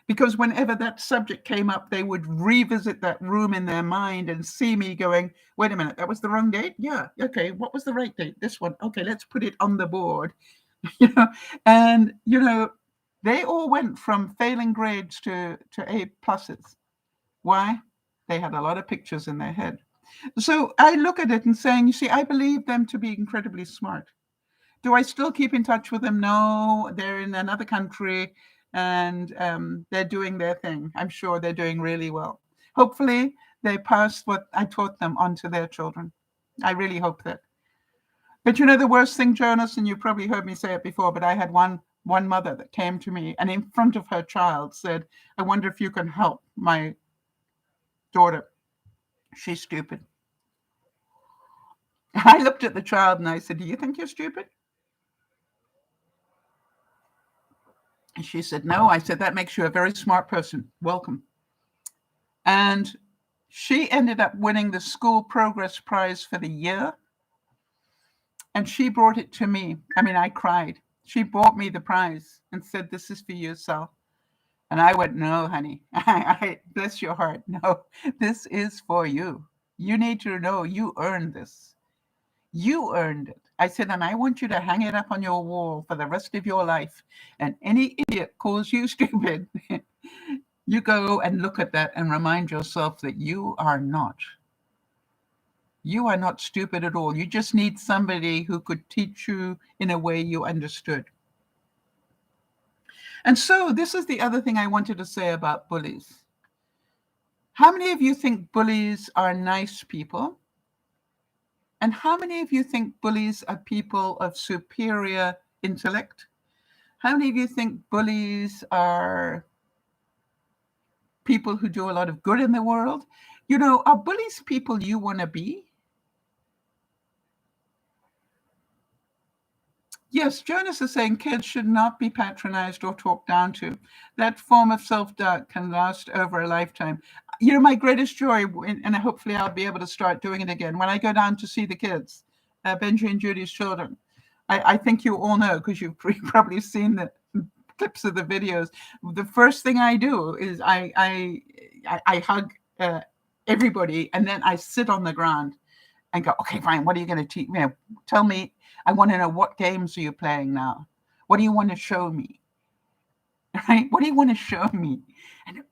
Because whenever that subject came up, they would revisit that room in their mind and see me going, wait a minute, that was the wrong date? Yeah, okay, what was the right date? This one. Okay, let's put it on the board. And, they all went from failing grades to A pluses. Why? They had a lot of pictures in their head. So I look at it and saying, you see, I believe them to be incredibly smart. Do I still keep in touch with them? No, they're in another country and they're doing their thing. I'm sure they're doing really well. Hopefully, they pass what I taught them on to their children. I really hope that. But you know the worst thing, Jonas, and you probably heard me say it before, but I had one mother that came to me and in front of her child said, I wonder if you can help my daughter. She's stupid. I looked at the child and I said, do you think you're stupid? And she said, no. I said, that makes you a very smart person. Welcome. And she ended up winning the school progress prize for the year. And she brought it to me. I mean, I cried. She brought me the prize and said, this is for you, Sal. And I went, no, honey, bless your heart. No, this is for you. You need to know you earned this. You earned it. I said, and I want you to hang it up on your wall for the rest of your life. And any idiot calls you stupid, you go and look at that and remind yourself that you are not. You are not stupid at all. You just need somebody who could teach you in a way you understood. And so this is the other thing I wanted to say about bullies. How many of you think bullies are nice people? And how many of you think bullies are people of superior intellect? How many of you think bullies are people who do a lot of good in the world? You know, are bullies people you want to be? Yes, Jonas is saying kids should not be patronized or talked down to. That form of self-doubt can last over a lifetime. You know, my greatest joy, and hopefully I'll be able to start doing it again, when I go down to see the kids, Benji and Judy's children. I think you all know, because you've probably seen the clips of the videos. The first thing I do is I hug everybody, and then I sit on the ground and go, okay, fine, what are you going to teach me? Tell me, I want to know, what games are you playing now? What do you want to show me? Right? What do you want to show me?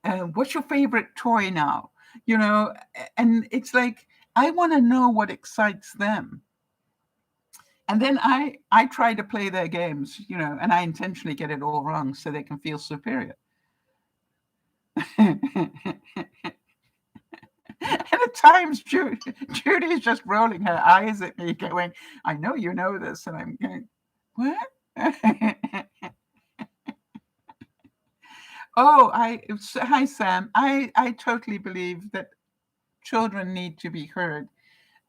And what's your favorite toy now? You know, and it's like, I want to know what excites them. And then I try to play their games, you know, and I intentionally get it all wrong so they can feel superior. And at times, Judy's just rolling her eyes at me, going, I know you know this. And I'm going, what? Oh, hi, Sam. I totally believe that children need to be heard.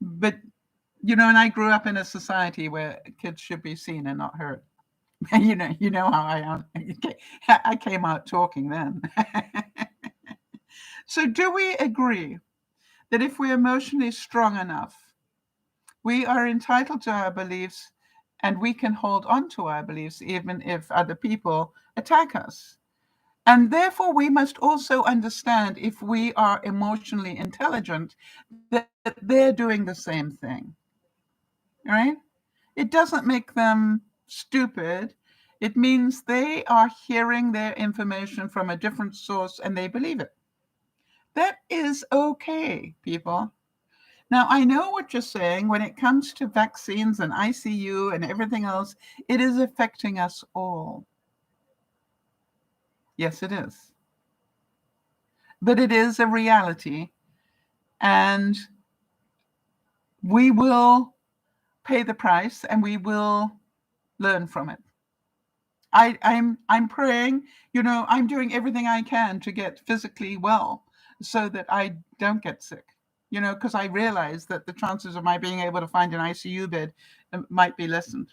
But, you know, and I grew up in a society where kids should be seen and not heard. You know how I am. I came out talking then. So do we agree that if we're emotionally strong enough, we are entitled to our beliefs and we can hold on to our beliefs even if other people attack us? And therefore, we must also understand, if we are emotionally intelligent, that they're doing the same thing, right? It doesn't make them stupid. It means they are hearing their information from a different source and they believe it. That is okay, people. Now, I know what you're saying. When it comes to vaccines and ICU and everything else, it is affecting us all. Yes, it is. But it is a reality, and we will pay the price and we will learn from it. I'm praying, you know, I'm doing everything I can to get physically well so that I don't get sick, you know, because I realize that the chances of my being able to find an ICU bed might be lessened.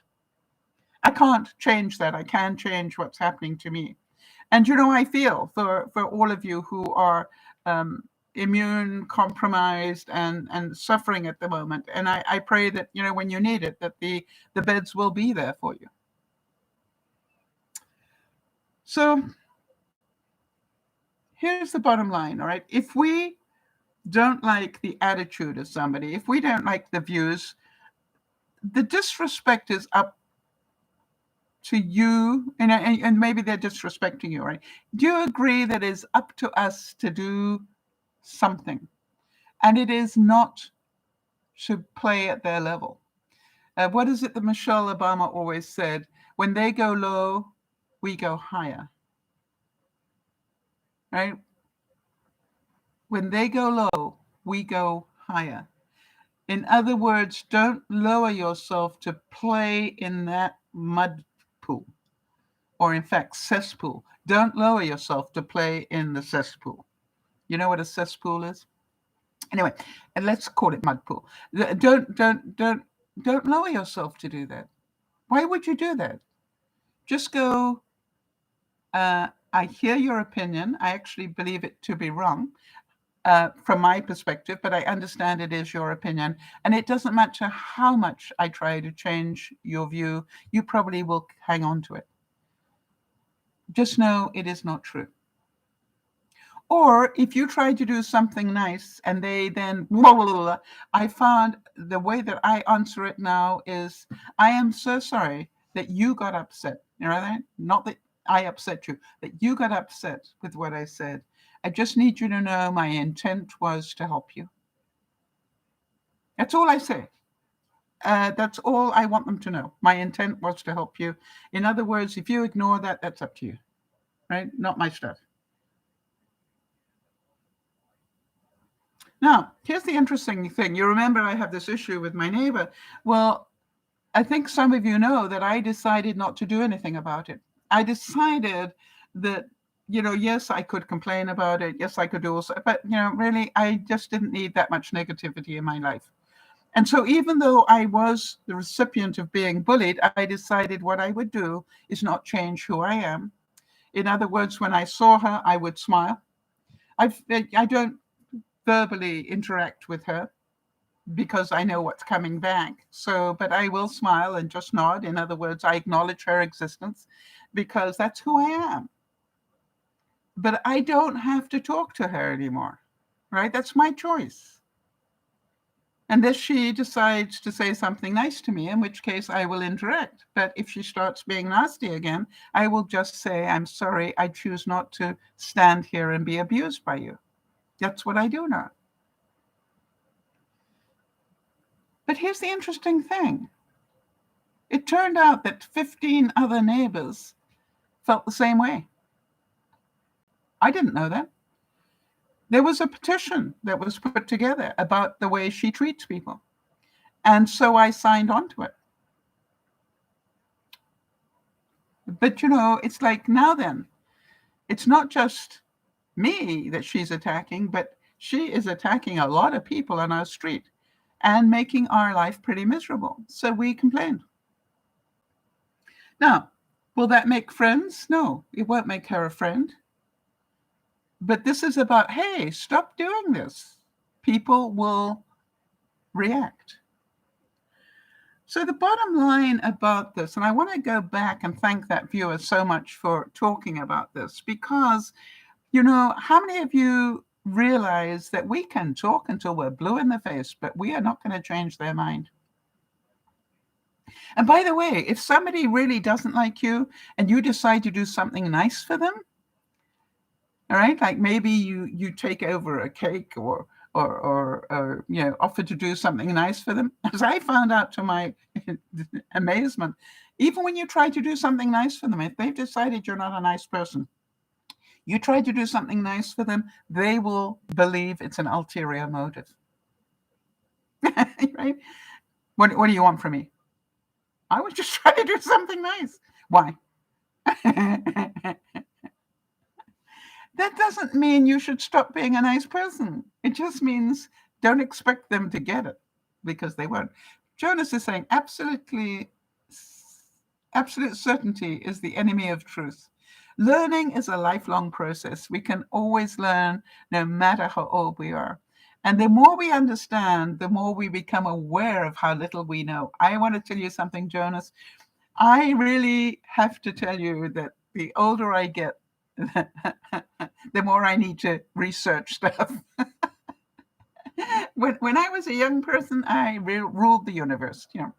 I can't change that. I can change what's happening to me. And, you know, I feel for all of you who are immune compromised and suffering at the moment. And I pray that, you know, when you need it, that the beds will be there for you. So here's the bottom line, all right? If we don't like the attitude of somebody, if we don't like the views, the disrespect is up to you, and maybe they're disrespecting you, right? Do you agree that it's up to us to do something? And it is not should play at their level. What is it that Michelle Obama always said? When they go low, we go higher. Right? When they go low, we go higher. In other words, don't lower yourself to play in that mud pool, or in fact, cesspool. Don't lower yourself to play in the cesspool. You know what a cesspool is? Anyway, and let's call it mud pool. Don't lower yourself to do that. Why would you do that? Just go, I hear your opinion. I actually believe it to be wrong from my perspective, but I understand it is your opinion. And it doesn't matter how much I try to change your view, you probably will hang on to it. Just know it is not true. Or if you try to do something nice and they then, blah, blah, blah, I found the way that I answer it now is, I am so sorry that you got upset. You know that? Not that I upset you, that you got upset with what I said. I just need you to know my intent was to help you. That's all I say. That's all I want them to know. My intent was to help you. In other words, if you ignore that, that's up to you, right? Not my stuff. Now, here's the interesting thing. You remember I have this issue with my neighbor. Well, I think some of you know that I decided not to do anything about it. I decided that, yes, I could complain about it. Yes, I could do also, but, really, I just didn't need that much negativity in my life. And so even though I was the recipient of being bullied, I decided what I would do is not change who I am. In other words, when I saw her, I would smile. I don't verbally interact with her because I know what's coming back. So, but I will smile and just nod. In other words, I acknowledge her existence because that's who I am. But I don't have to talk to her anymore, right? That's my choice. Unless she decides to say something nice to me, in which case I will interact. But if she starts being nasty again, I will just say, I'm sorry, I choose not to stand here and be abused by you. That's what I do now. But here's the interesting thing. It turned out that 15 other neighbors felt the same way. I didn't know that. There was a petition that was put together about the way she treats people. And so I signed on to it. But, it's like, now then, it's not just me that she's attacking, but she is attacking a lot of people on our street and making our life pretty miserable. So we complained. Now, will that make friends? No, it won't make her a friend. But this is about, hey, stop doing this. People will react. So the bottom line about this, and I want to go back and thank that viewer so much for talking about this, because, how many of you realize that we can talk until we're blue in the face, but we are not going to change their mind? And by the way, if somebody really doesn't like you and you decide to do something nice for them, all right, like maybe you take over a cake or offer to do something nice for them. As I found out to my amazement, even when you try to do something nice for them, if they've decided you're not a nice person, you try to do something nice for them, they will believe it's an ulterior motive. Right? What do you want from me? I was just trying to do something nice. Why? That doesn't mean you should stop being a nice person. It just means don't expect them to get it, because they won't. Jonas is saying absolute certainty is the enemy of truth. Learning is a lifelong process. We can always learn no matter how old we are. And the more we understand, the more we become aware of how little we know. I want to tell you something, Jonas. I really have to tell you that the older I get, the more I need to research stuff. When I was a young person, I ruled the universe. Yeah,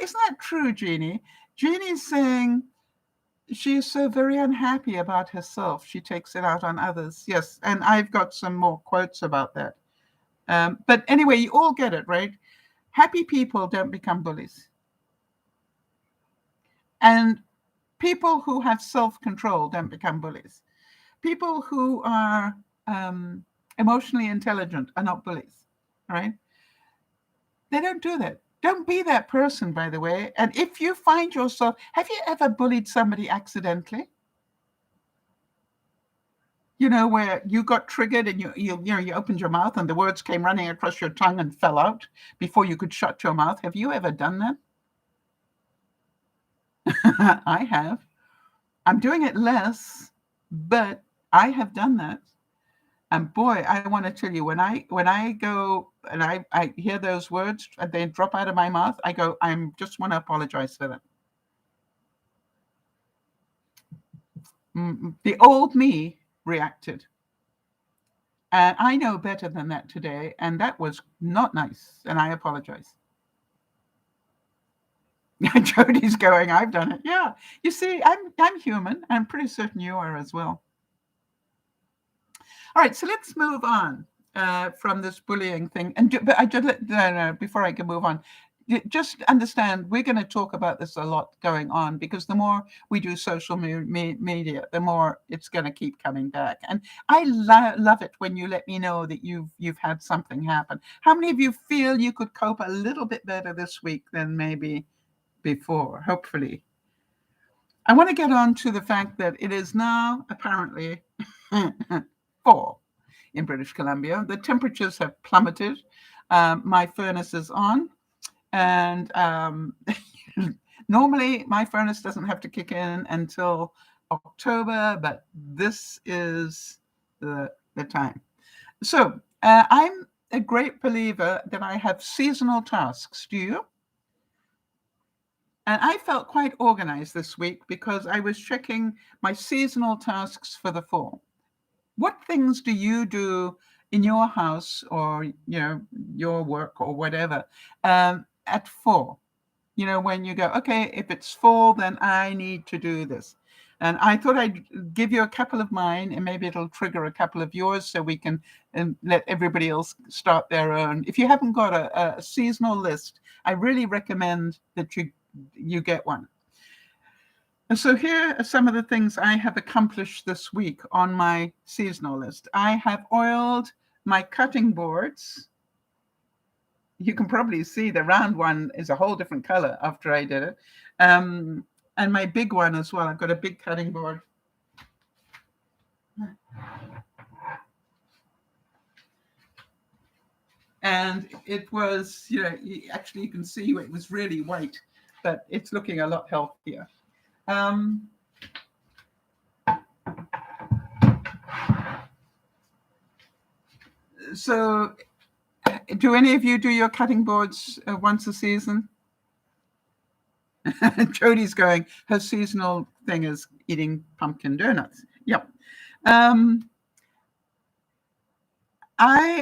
isn't that true, Jeannie? Jeannie's saying She is so very unhappy about herself. She takes it out on others. Yes, and I've got some more quotes about that. But anyway, you all get it, right? Happy people don't become bullies. And people who have self-control don't become bullies. People who are emotionally intelligent are not bullies, right? They don't do that. Don't be that person, by the way. And if you find yourself, have you ever bullied somebody accidentally? Where you got triggered and you opened your mouth and the words came running across your tongue and fell out before you could shut your mouth. Have you ever done that? I have. I'm doing it less, but I have done that. And boy, I want to tell you, when I go and I hear those words and they drop out of my mouth, I go, just want to apologize for that. The old me reacted. And I know better than that today, and that was not nice, and I apologize. Jody's going, I've done it. Yeah. You see, I'm human. I'm pretty certain you are as well. All right, so let's move on from this bullying thing. But I just no, before I can move on, just understand we're going to talk about this a lot going on, because the more we do social media, the more it's going to keep coming back. And I love it when you let me know that you've had something happen. How many of you feel you could cope a little bit better this week than maybe before? Hopefully. I want to get on to the fact that it is now apparently fall in British Columbia. The temperatures have plummeted. My furnace is on, and normally my furnace doesn't have to kick in until October, but this is the time. So I'm a great believer that I have seasonal tasks. Do you? And I felt quite organized this week because I was checking my seasonal tasks for the fall. What things do you do in your house or your work or whatever at fall? When you go, okay, if it's fall, then I need to do this. And I thought I'd give you a couple of mine, and maybe it'll trigger a couple of yours, so we can let everybody else start their own. If you haven't got a seasonal list, I really recommend that you get one. And so here are some of the things I have accomplished this week on my seasonal list. I have oiled my cutting boards. You can probably see the round one is a whole different color after I did it. And my big one as well. I've got a big cutting board. And it was, actually you can see it was really white, but it's looking a lot healthier. So do any of you do your cutting boards once a season? Jody's going, her seasonal thing is eating pumpkin donuts. Yep. I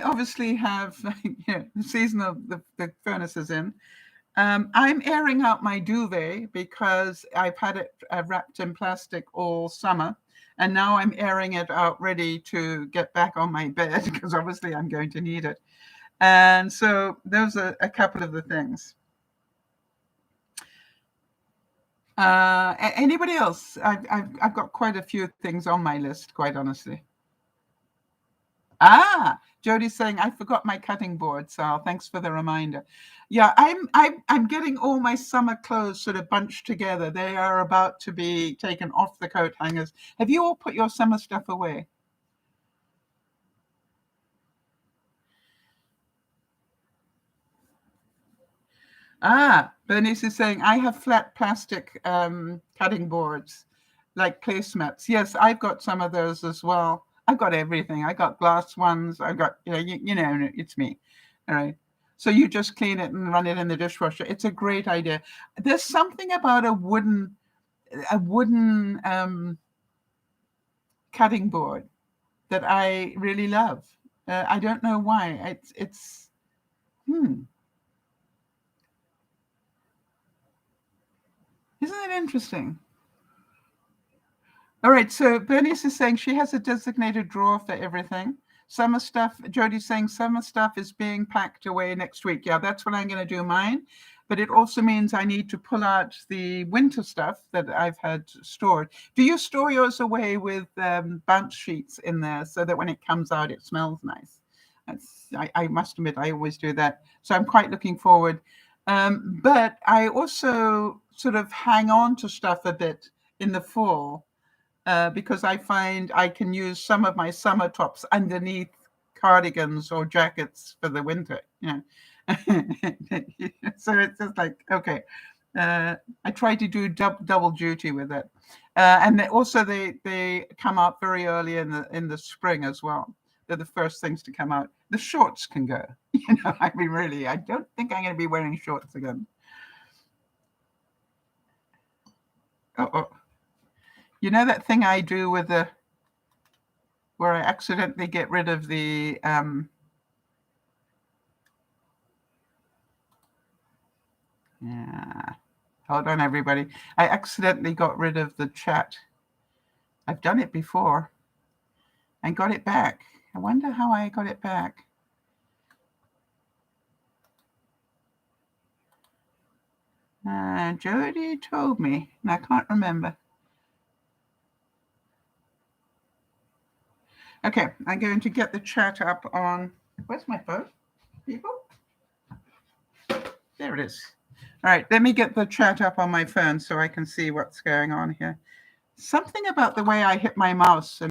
obviously have the season of the furnace is in. I'm airing out my duvet because I've had it wrapped in plastic all summer. And now I'm airing it out, ready to get back on my bed, because obviously I'm going to need it. And so those are a couple of the things. Anybody else? I've got quite a few things on my list, quite honestly. Jody's saying, I forgot my cutting board, Sal. Thanks for the reminder. Yeah, I'm getting all my summer clothes sort of bunched together. They are about to be taken off the coat hangers. Have you all put your summer stuff away? Bernice is saying, I have flat plastic cutting boards, like placemats. Yes, I've got some of those as well. I've got everything. I got glass ones. I've got, it's me. All right. So you just clean it and run it in the dishwasher. It's a great idea. There's something about a wooden cutting board that I really love. I don't know why. Isn't it interesting? All right, so Bernice is saying she has a designated drawer for everything. Summer stuff, Jody's saying summer stuff is being packed away next week. Yeah, that's what I'm going to do mine. But it also means I need to pull out the winter stuff that I've had stored. Do you store yours away with bounce sheets in there so that when it comes out, it smells nice? I must admit, I always do that. So I'm quite looking forward. But I also sort of hang on to stuff a bit in the fall because I find I can use some of my summer tops underneath cardigans or jackets for the winter. So it's just like, okay, I try to do double duty with it, and also they come out very early in the spring as well. They're the first things to come out. The shorts can go. I mean, really, I don't think I'm going to be wearing shorts again. Oh, you know that thing I do with the where I accidentally get rid of the yeah. Hold on, everybody. I accidentally got rid of the chat. I've done it before and got it back. I wonder how I got it back. Jody told me, and I can't remember. Okay, I'm going to get the chat up on. Where's my phone, people? There it is. All right, let me get the chat up on my phone so I can see what's going on here. Something about the way I hit my mouse and